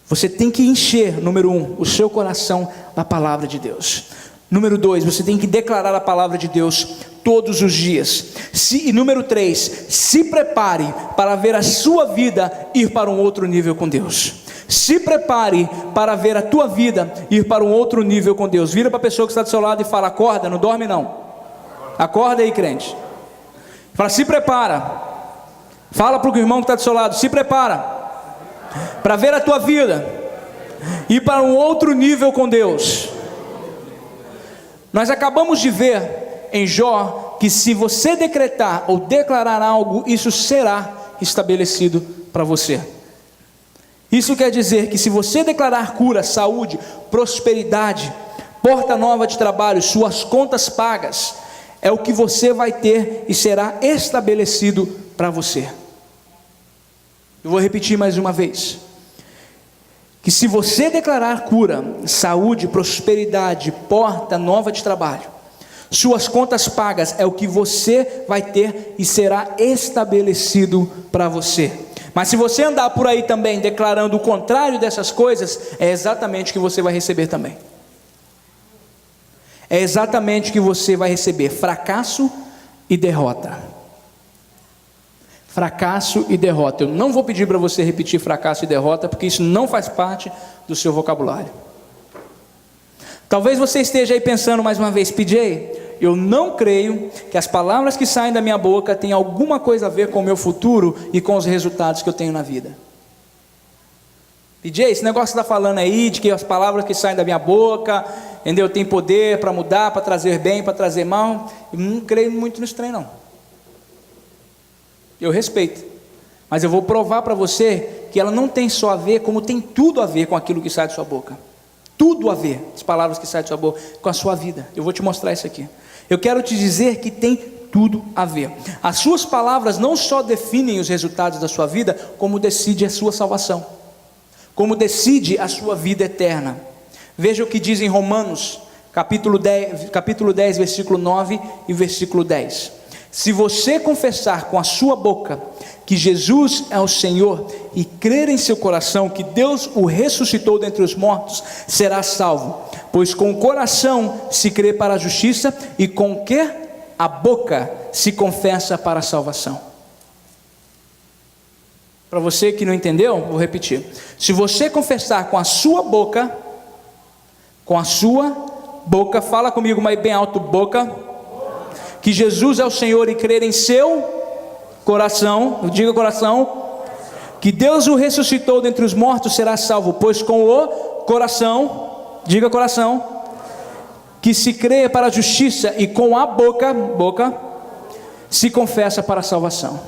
Você tem que encher, número 1, o seu coração da palavra de Deus. Número 2, você tem que declarar a palavra de Deus todos os dias. E número 3, se prepare para ver a sua vida ir para um outro nível com Deus. Se prepare para ver a tua vida ir para um outro nível com Deus. Vira para a pessoa que está do seu lado e fala: acorda, não dorme não. Acorda aí, crente. Fala: se prepara. Fala para o irmão que está do seu lado: se prepara para ver a tua vida ir para um outro nível com Deus. Nós acabamos de ver em Jó que se você decretar ou declarar algo, isso será estabelecido para você. Isso quer dizer que se você declarar cura, saúde, prosperidade, porta nova de trabalho, suas contas pagas, é o que você vai ter e será estabelecido para você. Eu vou repetir mais uma vez. Que se você declarar cura, saúde, prosperidade, porta nova de trabalho, suas contas pagas, é o que você vai ter e será estabelecido para você. Mas se você andar por aí também declarando o contrário dessas coisas, é exatamente o que você vai receber também. É exatamente o que você vai receber: fracasso e derrota. Fracasso e derrota. Eu não vou pedir para você repetir fracasso e derrota, porque isso não faz parte do seu vocabulário. Talvez você esteja aí pensando mais uma vez: PJ, eu não creio que as palavras que saem da minha boca tenham alguma coisa a ver com o meu futuro e com os resultados que eu tenho na vida. PJ, esse negócio que você está falando aí, de que as palavras que saem da minha boca, entendeu, tem poder para mudar, para trazer bem, para trazer mal, eu não creio muito nisso trem não. Eu respeito, mas eu vou provar para você que ela não tem só a ver, como tem tudo a ver com aquilo que sai de sua boca. Tudo a ver, as palavras que saem de sua boca, com a sua vida. Eu vou te mostrar isso aqui. Eu quero te dizer que tem tudo a ver. As suas palavras não só definem os resultados da sua vida, como decide a sua salvação, como decide a sua vida eterna. Veja o que diz em Romanos, capítulo 10, versículo 9 e versículo 10. Se você confessar com a sua boca que Jesus é o Senhor e crer em seu coração que Deus o ressuscitou dentre os mortos, será salvo. Pois com o coração se crê para a justiça e com o que? A boca se confessa para a salvação. Para você que não entendeu, vou repetir. Se você confessar com a sua boca, fala comigo mais bem alto, boca, que Jesus é o Senhor e crer em seu coração, diga coração, que Deus o ressuscitou dentre os mortos, será salvo. Pois com o coração, diga coração, que se crê para a justiça e com a boca, se confessa para a salvação.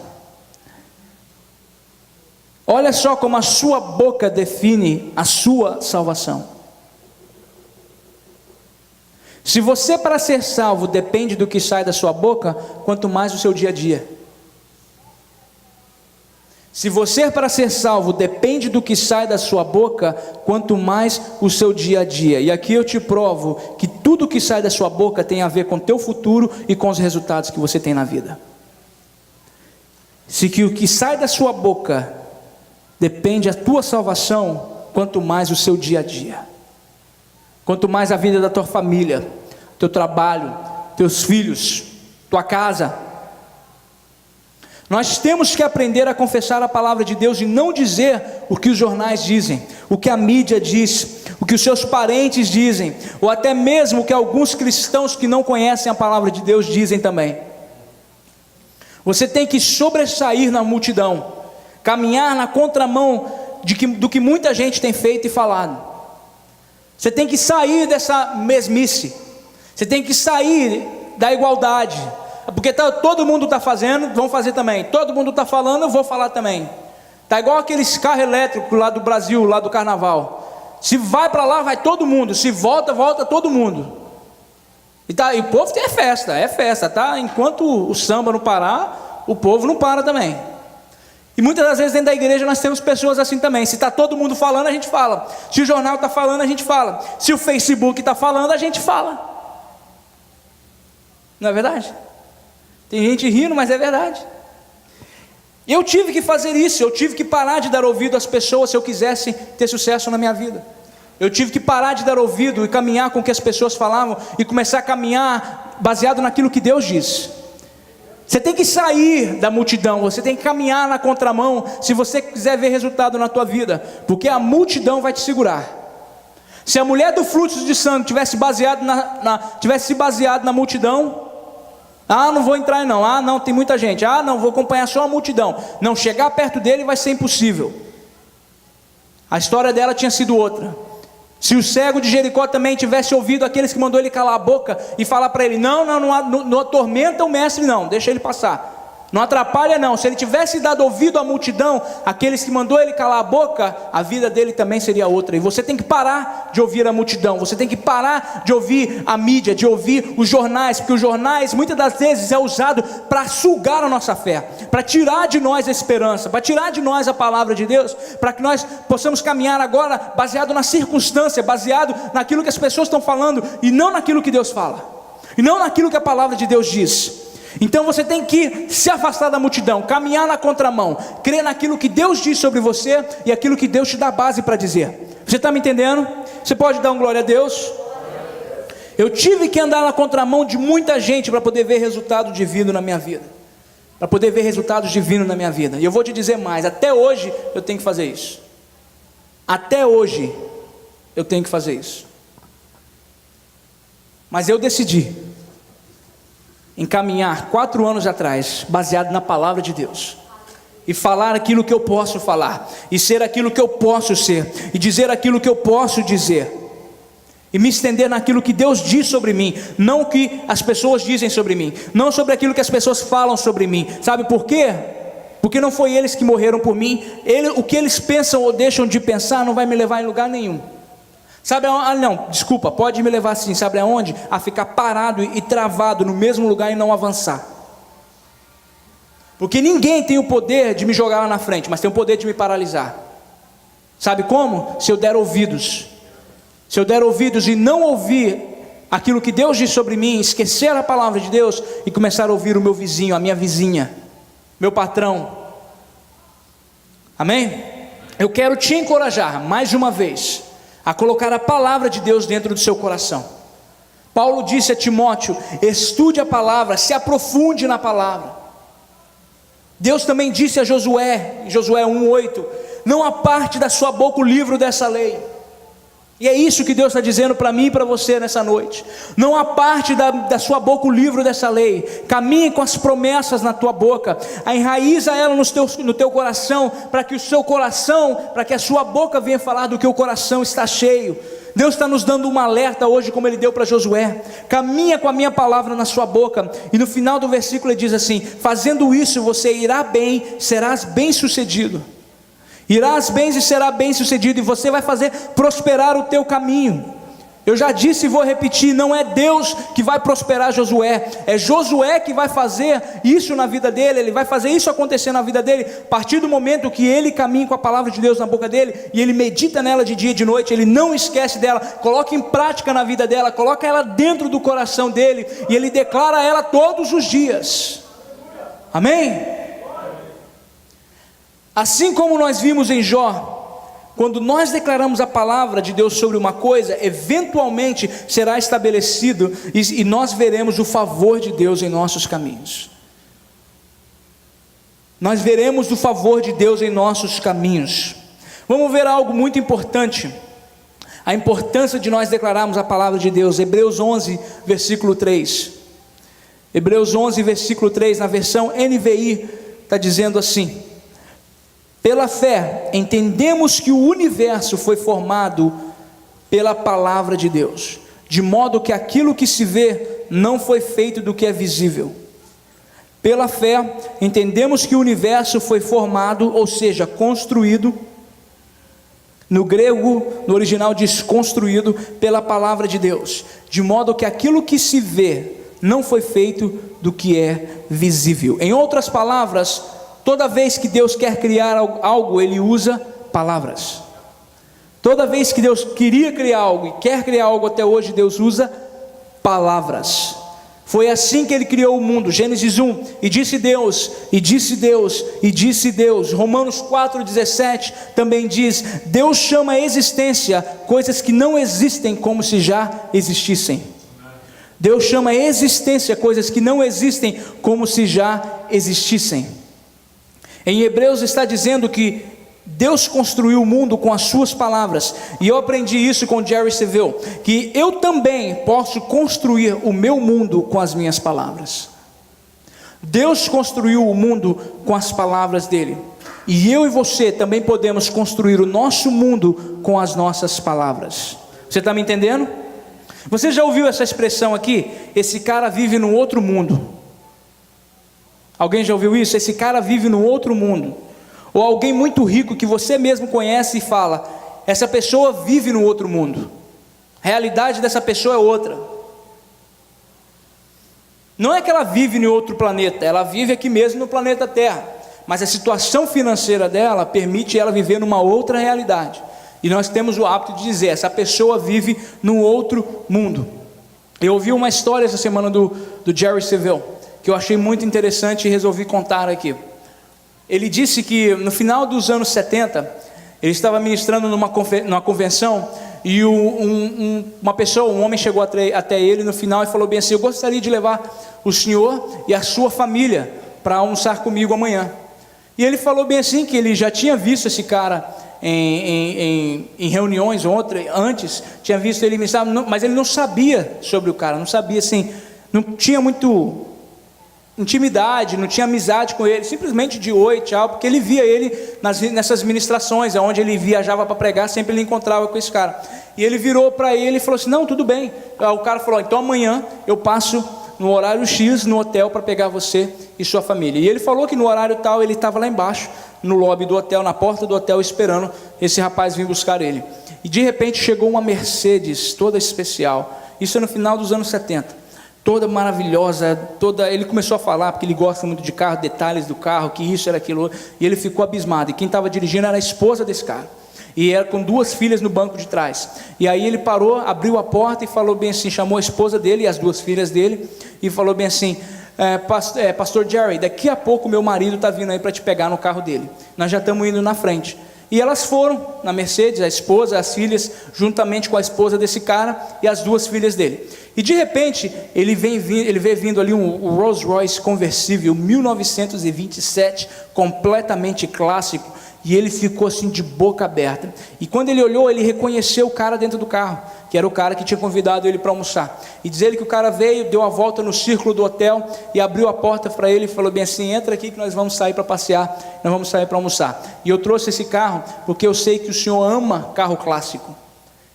Olha só como a sua boca define a sua salvação. Se você, para ser salvo, depende do que sai da sua boca, quanto mais o seu dia a dia. Se você, para ser salvo, depende do que sai da sua boca, quanto mais o seu dia a dia. E aqui eu te provo que tudo que sai da sua boca tem a ver com o teu futuro e com os resultados que você tem na vida. Se que o que sai da sua boca depende da tua salvação, quanto mais o seu dia a dia. Quanto mais a vida da tua família, teu trabalho, teus filhos, tua casa. Nós temos que aprender a confessar a palavra de Deus e não dizer o que os jornais dizem, o que a mídia diz, o que os seus parentes dizem, ou até mesmo o que alguns cristãos que não conhecem a palavra de Deus dizem também. Você tem que sobressair na multidão, caminhar na contramão do que muita gente tem feito e falado. Você tem que sair dessa mesmice, você tem que sair da igualdade, porque todo mundo está fazendo, vão fazer também, todo mundo está falando, eu vou falar também. Está igual aqueles carros elétricos lá do Brasil, lá do carnaval, se vai para lá, vai todo mundo, se volta, volta todo mundo, e o povo tem festa, tá? Enquanto o samba não parar, o povo não para também. E muitas das vezes dentro da igreja nós temos pessoas assim também. Se está todo mundo falando, a gente fala. Se o jornal está falando, a gente fala. Se o Facebook está falando, a gente fala. Não é verdade? Tem gente rindo, mas é verdade. Eu tive que fazer isso. Eu tive que parar de dar ouvido às pessoas se eu quisesse ter sucesso na minha vida. Eu tive que parar de dar ouvido e caminhar com o que as pessoas falavam e começar a caminhar baseado naquilo que Deus diz. Você tem que sair da multidão, você tem que caminhar na contramão, se você quiser ver resultado na tua vida, porque a multidão vai te segurar. Se a mulher do fluxo de sangue tivesse se baseado na multidão, não vou entrar não, não, tem muita gente, não, vou acompanhar só a multidão, não, chegar perto dele vai ser impossível. A história dela tinha sido outra. Se o cego de Jericó também tivesse ouvido aqueles que mandou ele calar a boca e falar para ele, não atormenta o mestre não, deixa ele passar. Não atrapalha não. Se ele tivesse dado ouvido à multidão, aqueles que mandou ele calar a boca, a vida dele também seria outra. E você tem que parar de ouvir a multidão. Você tem que parar de ouvir a mídia, de ouvir os jornais, porque os jornais muitas das vezes é usado para sugar a nossa fé, para tirar de nós a esperança, para tirar de nós a palavra de Deus, para que nós possamos caminhar agora baseado na circunstância, baseado naquilo que as pessoas estão falando e não naquilo que Deus fala, e não naquilo que a palavra de Deus diz. Então você tem que se afastar da multidão, caminhar na contramão, crer naquilo que Deus diz sobre você e aquilo que Deus te dá base para dizer. Você está me entendendo? Você pode dar um glória a Deus? Eu tive que andar na contramão de muita gente para poder ver resultado divino na minha vida, para poder ver resultados divinos na minha vida. E eu vou te dizer mais, até hoje eu tenho que fazer isso. Até hoje eu tenho que fazer isso. Mas eu decidi em caminhar 4 anos atrás, baseado na palavra de Deus, e falar aquilo que eu posso falar, e ser aquilo que eu posso ser, e dizer aquilo que eu posso dizer, e me estender naquilo que Deus diz sobre mim, não o que as pessoas dizem sobre mim, não sobre aquilo que as pessoas falam sobre mim. Sabe por quê? Porque não foi eles que morreram por mim. O que eles pensam ou deixam de pensar não vai me levar em lugar nenhum. Sabe aonde? Não, desculpa, pode me levar assim, sabe aonde? A ficar parado e travado no mesmo lugar e não avançar. Porque ninguém tem o poder de me jogar lá na frente, mas tem o poder de me paralisar. Sabe como? Se eu der ouvidos. Se eu der ouvidos e não ouvir aquilo que Deus diz sobre mim, esquecer a palavra de Deus e começar a ouvir o meu vizinho, a minha vizinha, meu patrão. Amém? Eu quero te encorajar, mais uma vez, a colocar a palavra de Deus dentro do seu coração. Paulo disse a Timóteo: estude a palavra, se aprofunde na palavra. Deus também disse a Josué, em Josué 1:8: não aparte da sua boca o livro dessa lei. E é isso que Deus está dizendo para mim e para você nessa noite. Não aparte da sua boca o livro dessa lei. Caminhe com as promessas na tua boca. Enraiza ela no teu coração, para que o seu coração, para que a sua boca venha falar do que o coração está cheio. Deus está nos dando um alerta hoje, como Ele deu para Josué: caminha com a minha palavra na sua boca. E no final do versículo Ele diz assim: fazendo isso você irá bem, serás bem sucedido. Irás bem e será bem sucedido, e você vai fazer prosperar o teu caminho. Eu já disse e vou repetir: não é Deus que vai prosperar Josué, é Josué que vai fazer isso na vida dele. Ele vai fazer isso acontecer na vida dele, a partir do momento que ele caminha com a palavra de Deus na boca dele, e ele medita nela de dia e de noite, ele não esquece dela, coloca em prática na vida dela, coloca ela dentro do coração dele, e ele declara ela todos os dias. Amém? Assim como nós vimos em Jó, quando nós declaramos a palavra de Deus sobre uma coisa, eventualmente será estabelecido, e nós veremos o favor de Deus em nossos caminhos. Nós veremos o favor de Deus em nossos caminhos. Vamos ver algo muito importante, a importância de nós declararmos a palavra de Deus. Hebreus 11, versículo 3. Hebreus 11, versículo 3, na versão NVI, está dizendo assim: pela fé, entendemos que o universo foi formado pela palavra de Deus, de modo que aquilo que se vê não foi feito do que é visível. Pela fé, entendemos que o universo foi formado, ou seja, construído, no grego, no original diz construído, pela palavra de Deus, de modo que aquilo que se vê não foi feito do que é visível. Em outras palavras, toda vez que Deus quer criar algo, Ele usa palavras. Toda vez que Deus queria criar algo e quer criar algo até hoje, Deus usa palavras. Foi assim que Ele criou o mundo. Gênesis 1, e disse Deus, e disse Deus, e disse Deus. Romanos 4,17 também diz: Deus chama a existência coisas que não existem como se já existissem. Deus chama a existência coisas que não existem como se já existissem. Em Hebreus está dizendo que Deus construiu o mundo com as suas palavras, e eu aprendi isso com Jerry Seville, que eu também posso construir o meu mundo com as minhas palavras. Deus construiu o mundo com as palavras dele, e eu e você também podemos construir o nosso mundo com as nossas palavras. Você está me entendendo? Você já ouviu essa expressão aqui? Esse cara vive num outro mundo. Alguém já ouviu isso? Esse cara vive no outro mundo. Ou alguém muito rico que você mesmo conhece e fala, essa pessoa vive no outro mundo. A realidade dessa pessoa é outra. Não é que ela vive em outro planeta, ela vive aqui mesmo no planeta Terra, mas a situação financeira dela permite ela viver numa outra realidade. E nós temos o hábito de dizer, essa pessoa vive num outro mundo. Eu ouvi uma história essa semana do Jerry Savelle, que eu achei muito interessante e resolvi contar aqui. Ele disse que no final dos anos 70, ele estava ministrando numa convenção, e uma pessoa, um homem chegou até ele no final e falou bem assim, eu gostaria de levar o senhor e a sua família para almoçar comigo amanhã. E ele falou bem assim, que ele já tinha visto esse cara em reuniões antes, tinha visto ele ministrar, mas ele não sabia sobre o cara, não sabia assim, não tinha muito intimidade, não tinha amizade com ele, simplesmente de oi, tchau, porque ele via ele nessas ministrações, onde ele viajava para pregar, sempre ele encontrava com esse cara, e ele virou para ele e falou assim, não, tudo bem. O cara falou, então amanhã eu passo no horário X no hotel para pegar você e sua família. E ele falou que no horário tal ele estava lá embaixo, no lobby do hotel, na porta do hotel, esperando esse rapaz vir buscar ele. E de repente chegou uma Mercedes toda especial, isso é no final dos anos 70, toda maravilhosa, ele começou a falar, porque ele gosta muito de carro, detalhes do carro, que isso era aquilo, e ele ficou abismado, e quem estava dirigindo era a esposa desse cara, e era com 2 filhas no banco de trás, e aí ele parou, abriu a porta e falou bem assim, chamou a esposa dele e as 2 filhas dele, e falou bem assim, pastor Jerry, daqui a pouco meu marido está vindo aí para te pegar no carro dele, nós já estamos indo na frente. E elas foram na Mercedes, a esposa, as filhas, juntamente com a esposa desse cara e as 2 filhas dele. E de repente, ele veio vindo ali um Rolls Royce conversível, 1927, completamente clássico, e ele ficou assim de boca aberta. E quando ele olhou, ele reconheceu o cara dentro do carro, que era o cara que tinha convidado ele para almoçar. E diz ele que o cara veio, deu a volta no círculo do hotel e abriu a porta para ele e falou bem assim, entra aqui que nós vamos sair para passear, nós vamos sair para almoçar. E eu trouxe esse carro porque eu sei que o senhor ama carro clássico.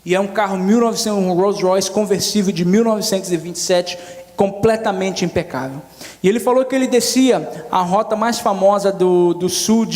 E é um carro um Rolls Royce conversível de 1927, completamente impecável. E ele falou que ele descia a rota mais famosa do sul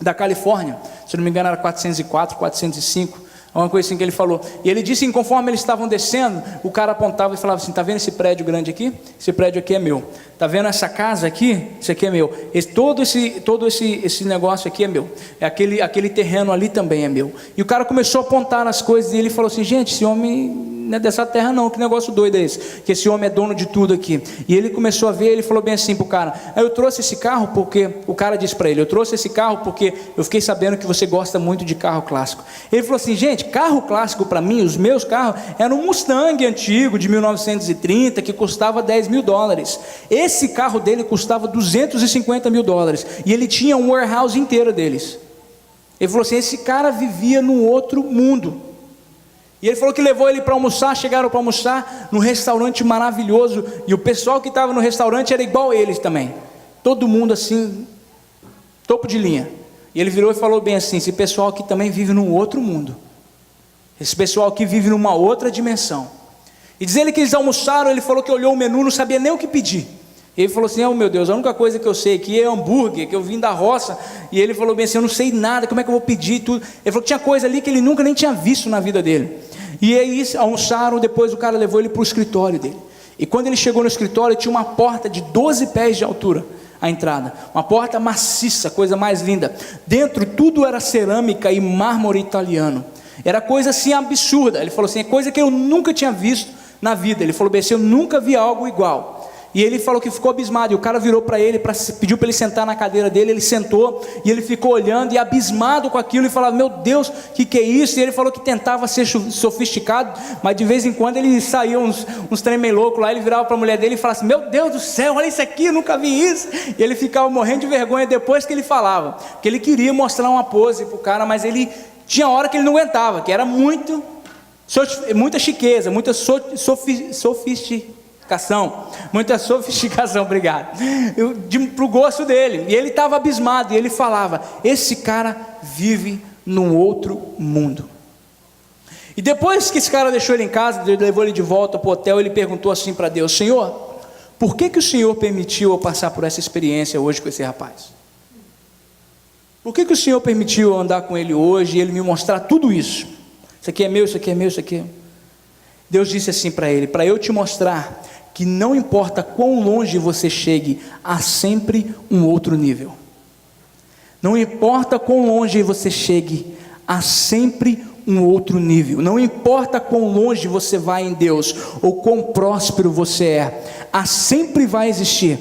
da Califórnia, se não me engano era 404, 405, uma coisa assim que ele falou, e ele disse que conforme eles estavam descendo, o cara apontava e falava assim, está vendo esse prédio grande aqui? Esse prédio aqui é meu. Está vendo essa casa aqui? Isso aqui é meu. Todo esse negócio aqui é meu. Aquele terreno ali também é meu. E o cara começou a apontar nas coisas, e ele falou assim, gente, esse homem não é dessa terra não, que negócio doido é esse? Que esse homem é dono de tudo aqui. E ele começou a ver, ele falou bem assim para o cara, eu trouxe esse carro porque, o cara disse para ele, eu trouxe esse carro porque eu fiquei sabendo que você gosta muito de carro clássico. Ele falou assim, gente, carro clássico para mim, os meus carros, era um Mustang antigo de 1930, que custava $10 mil. Esse carro dele custava $250 mil, e ele tinha um warehouse inteiro deles. Ele falou assim, esse cara vivia num outro mundo. E ele falou que levou ele para almoçar, chegaram para almoçar num restaurante maravilhoso, e o pessoal que estava no restaurante era igual a eles também, todo mundo assim, topo de linha. E ele virou e falou bem assim, esse pessoal aqui também vive num outro mundo, esse pessoal aqui vive numa outra dimensão. E diz ele que eles almoçaram, ele falou que olhou o menu, não sabia nem o que pedir. Ele falou assim, oh meu Deus, a única coisa que eu sei aqui é hambúrguer, que eu vim da roça. E ele falou bem assim, eu não sei nada, como é que eu vou pedir tudo? Ele falou que tinha coisa ali que ele nunca nem tinha visto na vida dele. E aí almoçaram, depois o cara levou ele para o escritório dele. E quando ele chegou no escritório, tinha uma porta de 12 pés de altura, a entrada. Uma porta maciça, coisa mais linda. Dentro tudo era cerâmica e mármore italiano. Era coisa assim absurda. Ele falou assim, é coisa que eu nunca tinha visto na vida. Ele falou bem assim, eu nunca vi algo igual. E ele falou que ficou abismado, e o cara virou para ele, pediu para ele sentar na cadeira dele, ele sentou, e ele ficou olhando, e abismado com aquilo, e falava, meu Deus, que é isso? E ele falou que tentava ser sofisticado, mas de vez em quando ele saía uns trem meio louco lá, ele virava para a mulher dele e falava assim, meu Deus do céu, olha isso aqui, eu nunca vi isso, e ele ficava morrendo de vergonha depois que ele falava, porque ele queria mostrar uma pose para o cara, mas ele tinha hora que ele não aguentava, que era muita chiqueza, muita muita sofisticação, obrigado, para o gosto dele. E ele estava abismado, e ele falava, esse cara vive num outro mundo. E depois que esse cara deixou ele em casa, levou ele de volta para o hotel, ele perguntou assim para Deus, Senhor, por que o Senhor permitiu eu passar por essa experiência hoje com esse rapaz? Por que o Senhor permitiu eu andar com ele hoje e ele me mostrar tudo isso? Isso aqui é meu, isso aqui é meu, isso aqui é... Deus disse assim para ele: para eu te mostrar que não importa quão longe você chegue, há sempre um outro nível. Não importa quão longe você chegue, há sempre um outro nível. Não importa quão longe você vai em Deus, ou quão próspero você é, sempre vai existir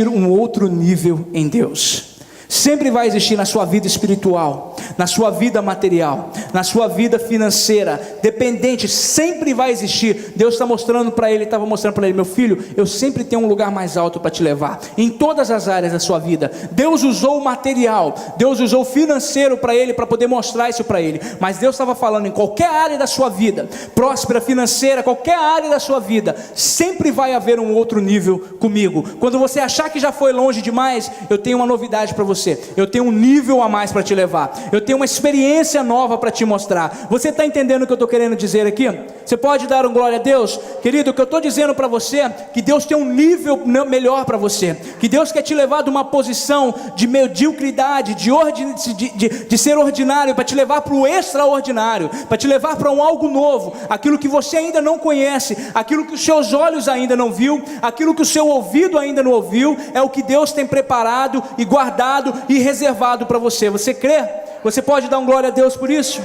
um outro nível em Deus. Sempre vai existir na sua vida espiritual, na sua vida material, na sua vida financeira, dependente, sempre vai existir. Deus está mostrando para ele, estava mostrando para ele: meu filho, eu sempre tenho um lugar mais alto para te levar, em todas as áreas da sua vida. Deus usou o material, Deus usou o financeiro para ele, para poder mostrar isso para ele, mas Deus estava falando: em qualquer área da sua vida, próspera, financeira, qualquer área da sua vida, sempre vai haver um outro nível comigo. Quando você achar que já foi longe demais, eu tenho uma novidade para você. Eu tenho um nível a mais para te levar. Eu tenho uma experiência nova para te mostrar. Você está entendendo o que eu estou querendo dizer aqui? Você pode dar um glória a Deus? Querido, o que eu estou dizendo para você é que Deus tem um nível melhor para você. Que Deus quer te levar de uma posição de mediocridade, de ser ordinário, para te levar para o extraordinário, para te levar para um algo novo, aquilo que você ainda não conhece, aquilo que os seus olhos ainda não viu, aquilo que o seu ouvido ainda não ouviu, é o que Deus tem preparado e guardado e reservado para você. Você crê? Você pode dar um glória a Deus por isso?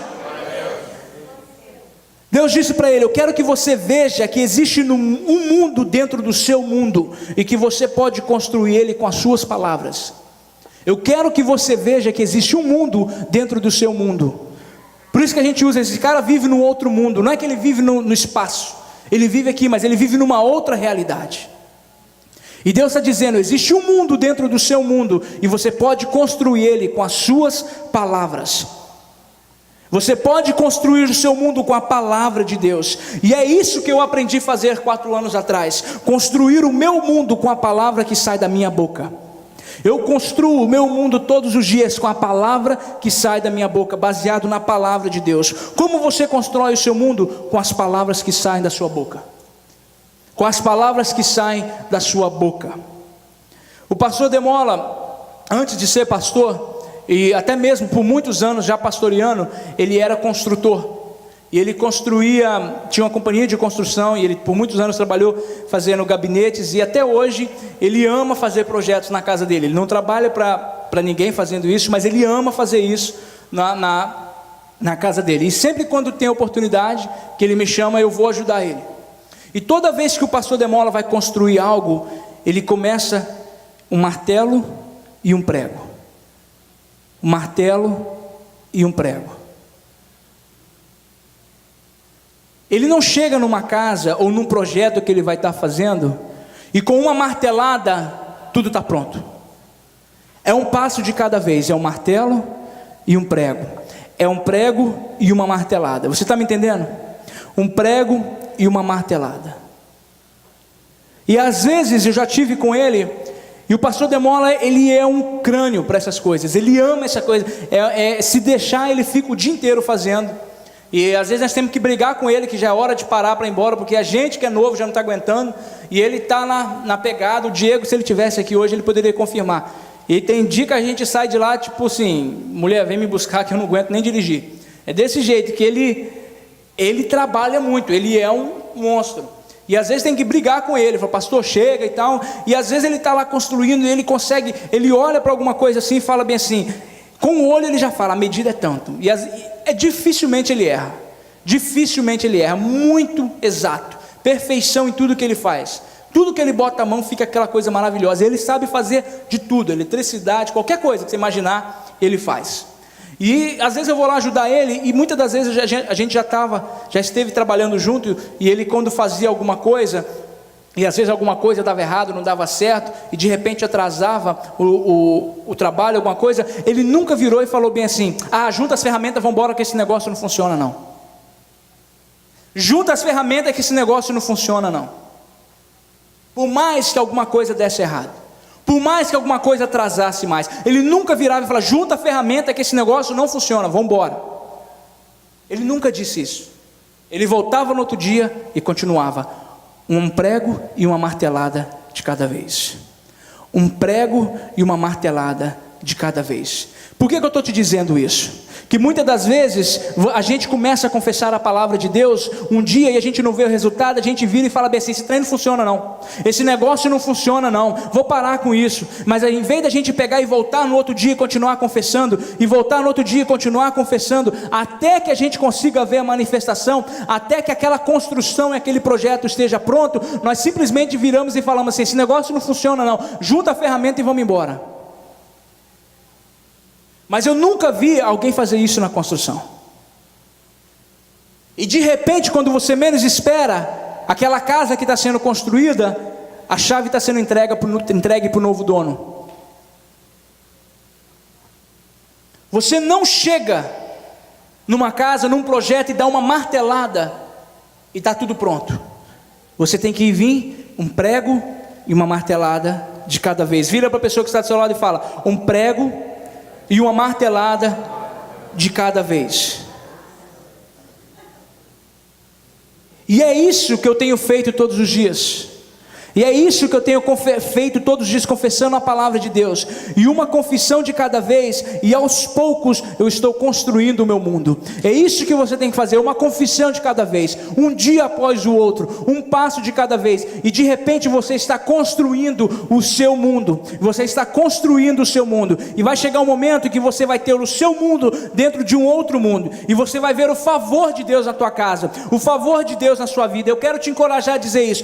Deus disse para ele: eu quero que você veja que existe um mundo dentro do seu mundo, e que você pode construir ele com as suas palavras. Eu quero que você veja que existe um mundo dentro do seu mundo. Por isso que a gente usa: esse cara vive num outro mundo. Não é que ele vive no espaço, ele vive aqui, mas ele vive numa outra realidade. E Deus está dizendo: existe um mundo dentro do seu mundo, e você pode construir ele com as suas palavras. Você pode construir o seu mundo com a palavra de Deus. E é isso que eu aprendi a fazer 4 anos atrás: construir o meu mundo com a palavra que sai da minha boca. Eu construo o meu mundo todos os dias com a palavra que sai da minha boca, baseado na palavra de Deus. Como você constrói o seu mundo? Com as palavras que saem da sua boca. Com as palavras que saem da sua boca. O pastor Demola, antes de ser pastor, e até mesmo por muitos anos já pastoreando, ele era construtor. E ele construía, tinha uma companhia de construção, e ele por muitos anos trabalhou fazendo gabinetes, e até hoje ele ama fazer projetos na casa dele. Ele não trabalha para ninguém fazendo isso, mas ele ama fazer isso na casa dele. E sempre quando tem oportunidade que ele me chama, eu vou ajudar ele. E toda vez que o pastor Demola vai construir algo, ele começa um martelo e um prego. Um martelo e um prego. Ele não chega numa casa ou num projeto que ele vai estar fazendo e com uma martelada tudo está pronto. É um passo de cada vez. É um martelo e um prego. É um prego e uma martelada. Você está me entendendo? Um prego e uma martelada. E às vezes eu já tive com ele, e o pastor Demola, ele é um crânio para essas coisas. Ele ama essa coisa. Se deixar, ele fica o dia inteiro fazendo. E às vezes nós temos que brigar com ele, que já é hora de parar para ir embora, porque a gente que é novo já não está aguentando, e ele está na pegada. O Diego, se ele estivesse aqui hoje, ele poderia confirmar. E tem dia que a gente sai de lá, tipo assim: mulher, vem me buscar que eu não aguento nem dirigir. É desse jeito que ele trabalha muito, ele é um monstro. E às vezes tem que brigar com ele, fala: pastor, chega e tal. E às vezes ele está lá construindo, e ele consegue, ele olha para alguma coisa assim e fala bem assim, com o olho ele já fala: a medida é tanto. E dificilmente ele erra. Dificilmente ele erra, muito exato, perfeição em tudo que ele faz. Tudo que ele bota a mão fica aquela coisa maravilhosa. Ele sabe fazer de tudo, eletricidade, qualquer coisa que você imaginar, ele faz. E às vezes eu vou lá ajudar ele, e muitas das vezes a gente já esteve trabalhando junto, e ele, quando fazia alguma coisa, e às vezes alguma coisa dava errado, não dava certo, e de repente atrasava o trabalho, alguma coisa, ele nunca virou e falou bem assim: junta as ferramentas, vamos embora que esse negócio não funciona não. Junta as ferramentas que esse negócio não funciona não. Por mais que alguma coisa desse errado, por mais que alguma coisa atrasasse mais, ele nunca virava e falava: junta a ferramenta que esse negócio não funciona, vamos embora. Ele nunca disse isso. Ele voltava no outro dia e continuava. Um prego e uma martelada de cada vez. Um prego e uma martelada de cada vez. Por que eu estou te dizendo isso? Que muitas das vezes a gente começa a confessar a palavra de Deus um dia e a gente não vê o resultado, a gente vira e fala bem assim: esse trem não funciona não, esse negócio não funciona não, vou parar com isso. Mas aí, em vez da gente pegar e voltar no outro dia e continuar confessando, e voltar no outro dia e continuar confessando, até que a gente consiga ver a manifestação, até que aquela construção e aquele projeto esteja pronto, nós simplesmente viramos e falamos assim: esse negócio não funciona não, junta a ferramenta e vamos embora. Mas eu nunca vi alguém fazer isso na construção. E de repente, quando você menos espera, aquela casa que está sendo construída, a chave está sendo entregue para o novo dono. Você não chega numa casa, num projeto e dá uma martelada e está tudo pronto. Você tem que vir um prego e uma martelada de cada vez. Vira para a pessoa que está do seu lado e fala: um prego e uma martelada de cada vez. E é isso que eu tenho feito todos os dias. E é isso que eu tenho feito todos os dias, confessando a palavra de Deus. E uma confissão de cada vez, e aos poucos eu estou construindo o meu mundo. É isso que você tem que fazer, uma confissão de cada vez, um dia após o outro, um passo de cada vez. E de repente você está construindo o seu mundo. Você está construindo o seu mundo. E vai chegar um momento em que você vai ter o seu mundo dentro de um outro mundo. E você vai ver o favor de Deus na tua casa, o favor de Deus na sua vida. Eu quero te encorajar a dizer isso.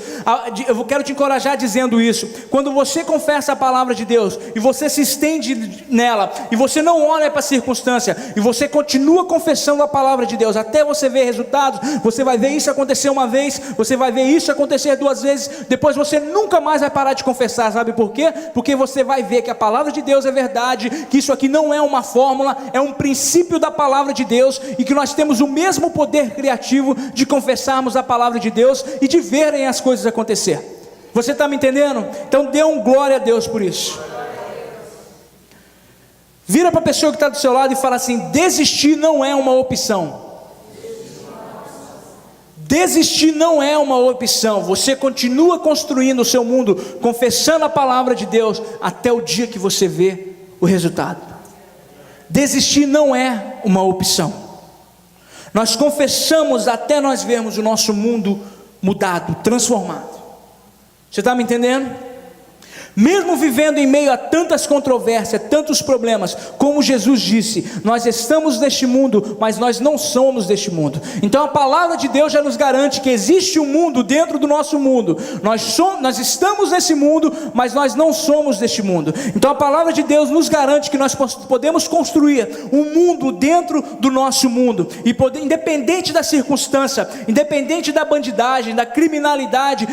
Eu quero te encorajar dizendo isso. Quando você confessa a palavra de Deus e você se estende nela, e você não olha para a circunstância, e você continua confessando a palavra de Deus até você ver resultados, você vai ver isso acontecer uma vez, você vai ver isso acontecer 2 vezes, depois você nunca mais vai parar de confessar. Sabe por quê? Porque você vai ver que a palavra de Deus é verdade, que isso aqui não é uma fórmula, é um princípio da palavra de Deus, e que nós temos o mesmo poder criativo de confessarmos a palavra de Deus e de verem as coisas acontecer. Você está me entendendo? Então dê um glória a Deus por isso. Vira para a pessoa que está do seu lado e fala assim: desistir não é uma opção. Desistir não é uma opção. Você continua construindo o seu mundo, confessando a palavra de Deus, até o dia que você vê o resultado. Desistir não é uma opção. Nós confessamos até nós vermos o nosso mundo mudado, transformado. Você está me entendendo? Mesmo vivendo em meio a tantas controvérsias, tantos problemas, como Jesus disse, nós estamos neste mundo, mas nós não somos deste mundo. Então a palavra de Deus já nos garante que existe um mundo dentro do nosso mundo. Nós estamos nesse mundo, mas nós não somos deste mundo. Então a palavra de Deus nos garante que nós podemos construir um mundo dentro do nosso mundo, e independente da circunstância, independente da bandidagem, da criminalidade,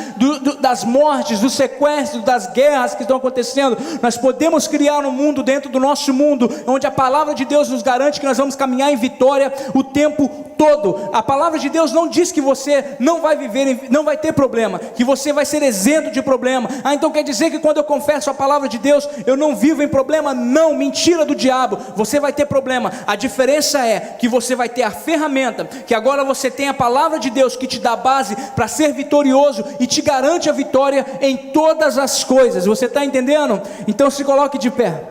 das mortes, dos sequestros, das guerras que estão acontecendo, nós podemos criar um mundo dentro do nosso mundo, onde a palavra de Deus nos garante que nós vamos caminhar em vitória o tempo todo. A palavra de Deus não diz que você não vai viver, não vai ter problema, que você vai ser isento de problema. Então quer dizer que quando eu confesso a palavra de Deus, eu não vivo em problema? Não, mentira do diabo, você vai ter problema. A diferença é que você vai ter a ferramenta, que agora você tem a palavra de Deus que te dá base para ser vitorioso e te garante a vitória em todas as coisas. Você está entendendo? Então se coloque de pé.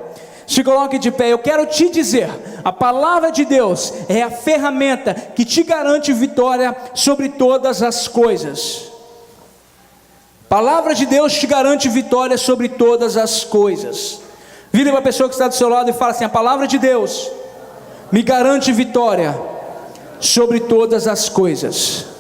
Se coloque de pé. Eu quero te dizer, a palavra de Deus é a ferramenta que te garante vitória sobre todas as coisas. Palavra de Deus te garante vitória sobre todas as coisas. Vire para a pessoa que está do seu lado e fala assim: a palavra de Deus me garante vitória sobre todas as coisas.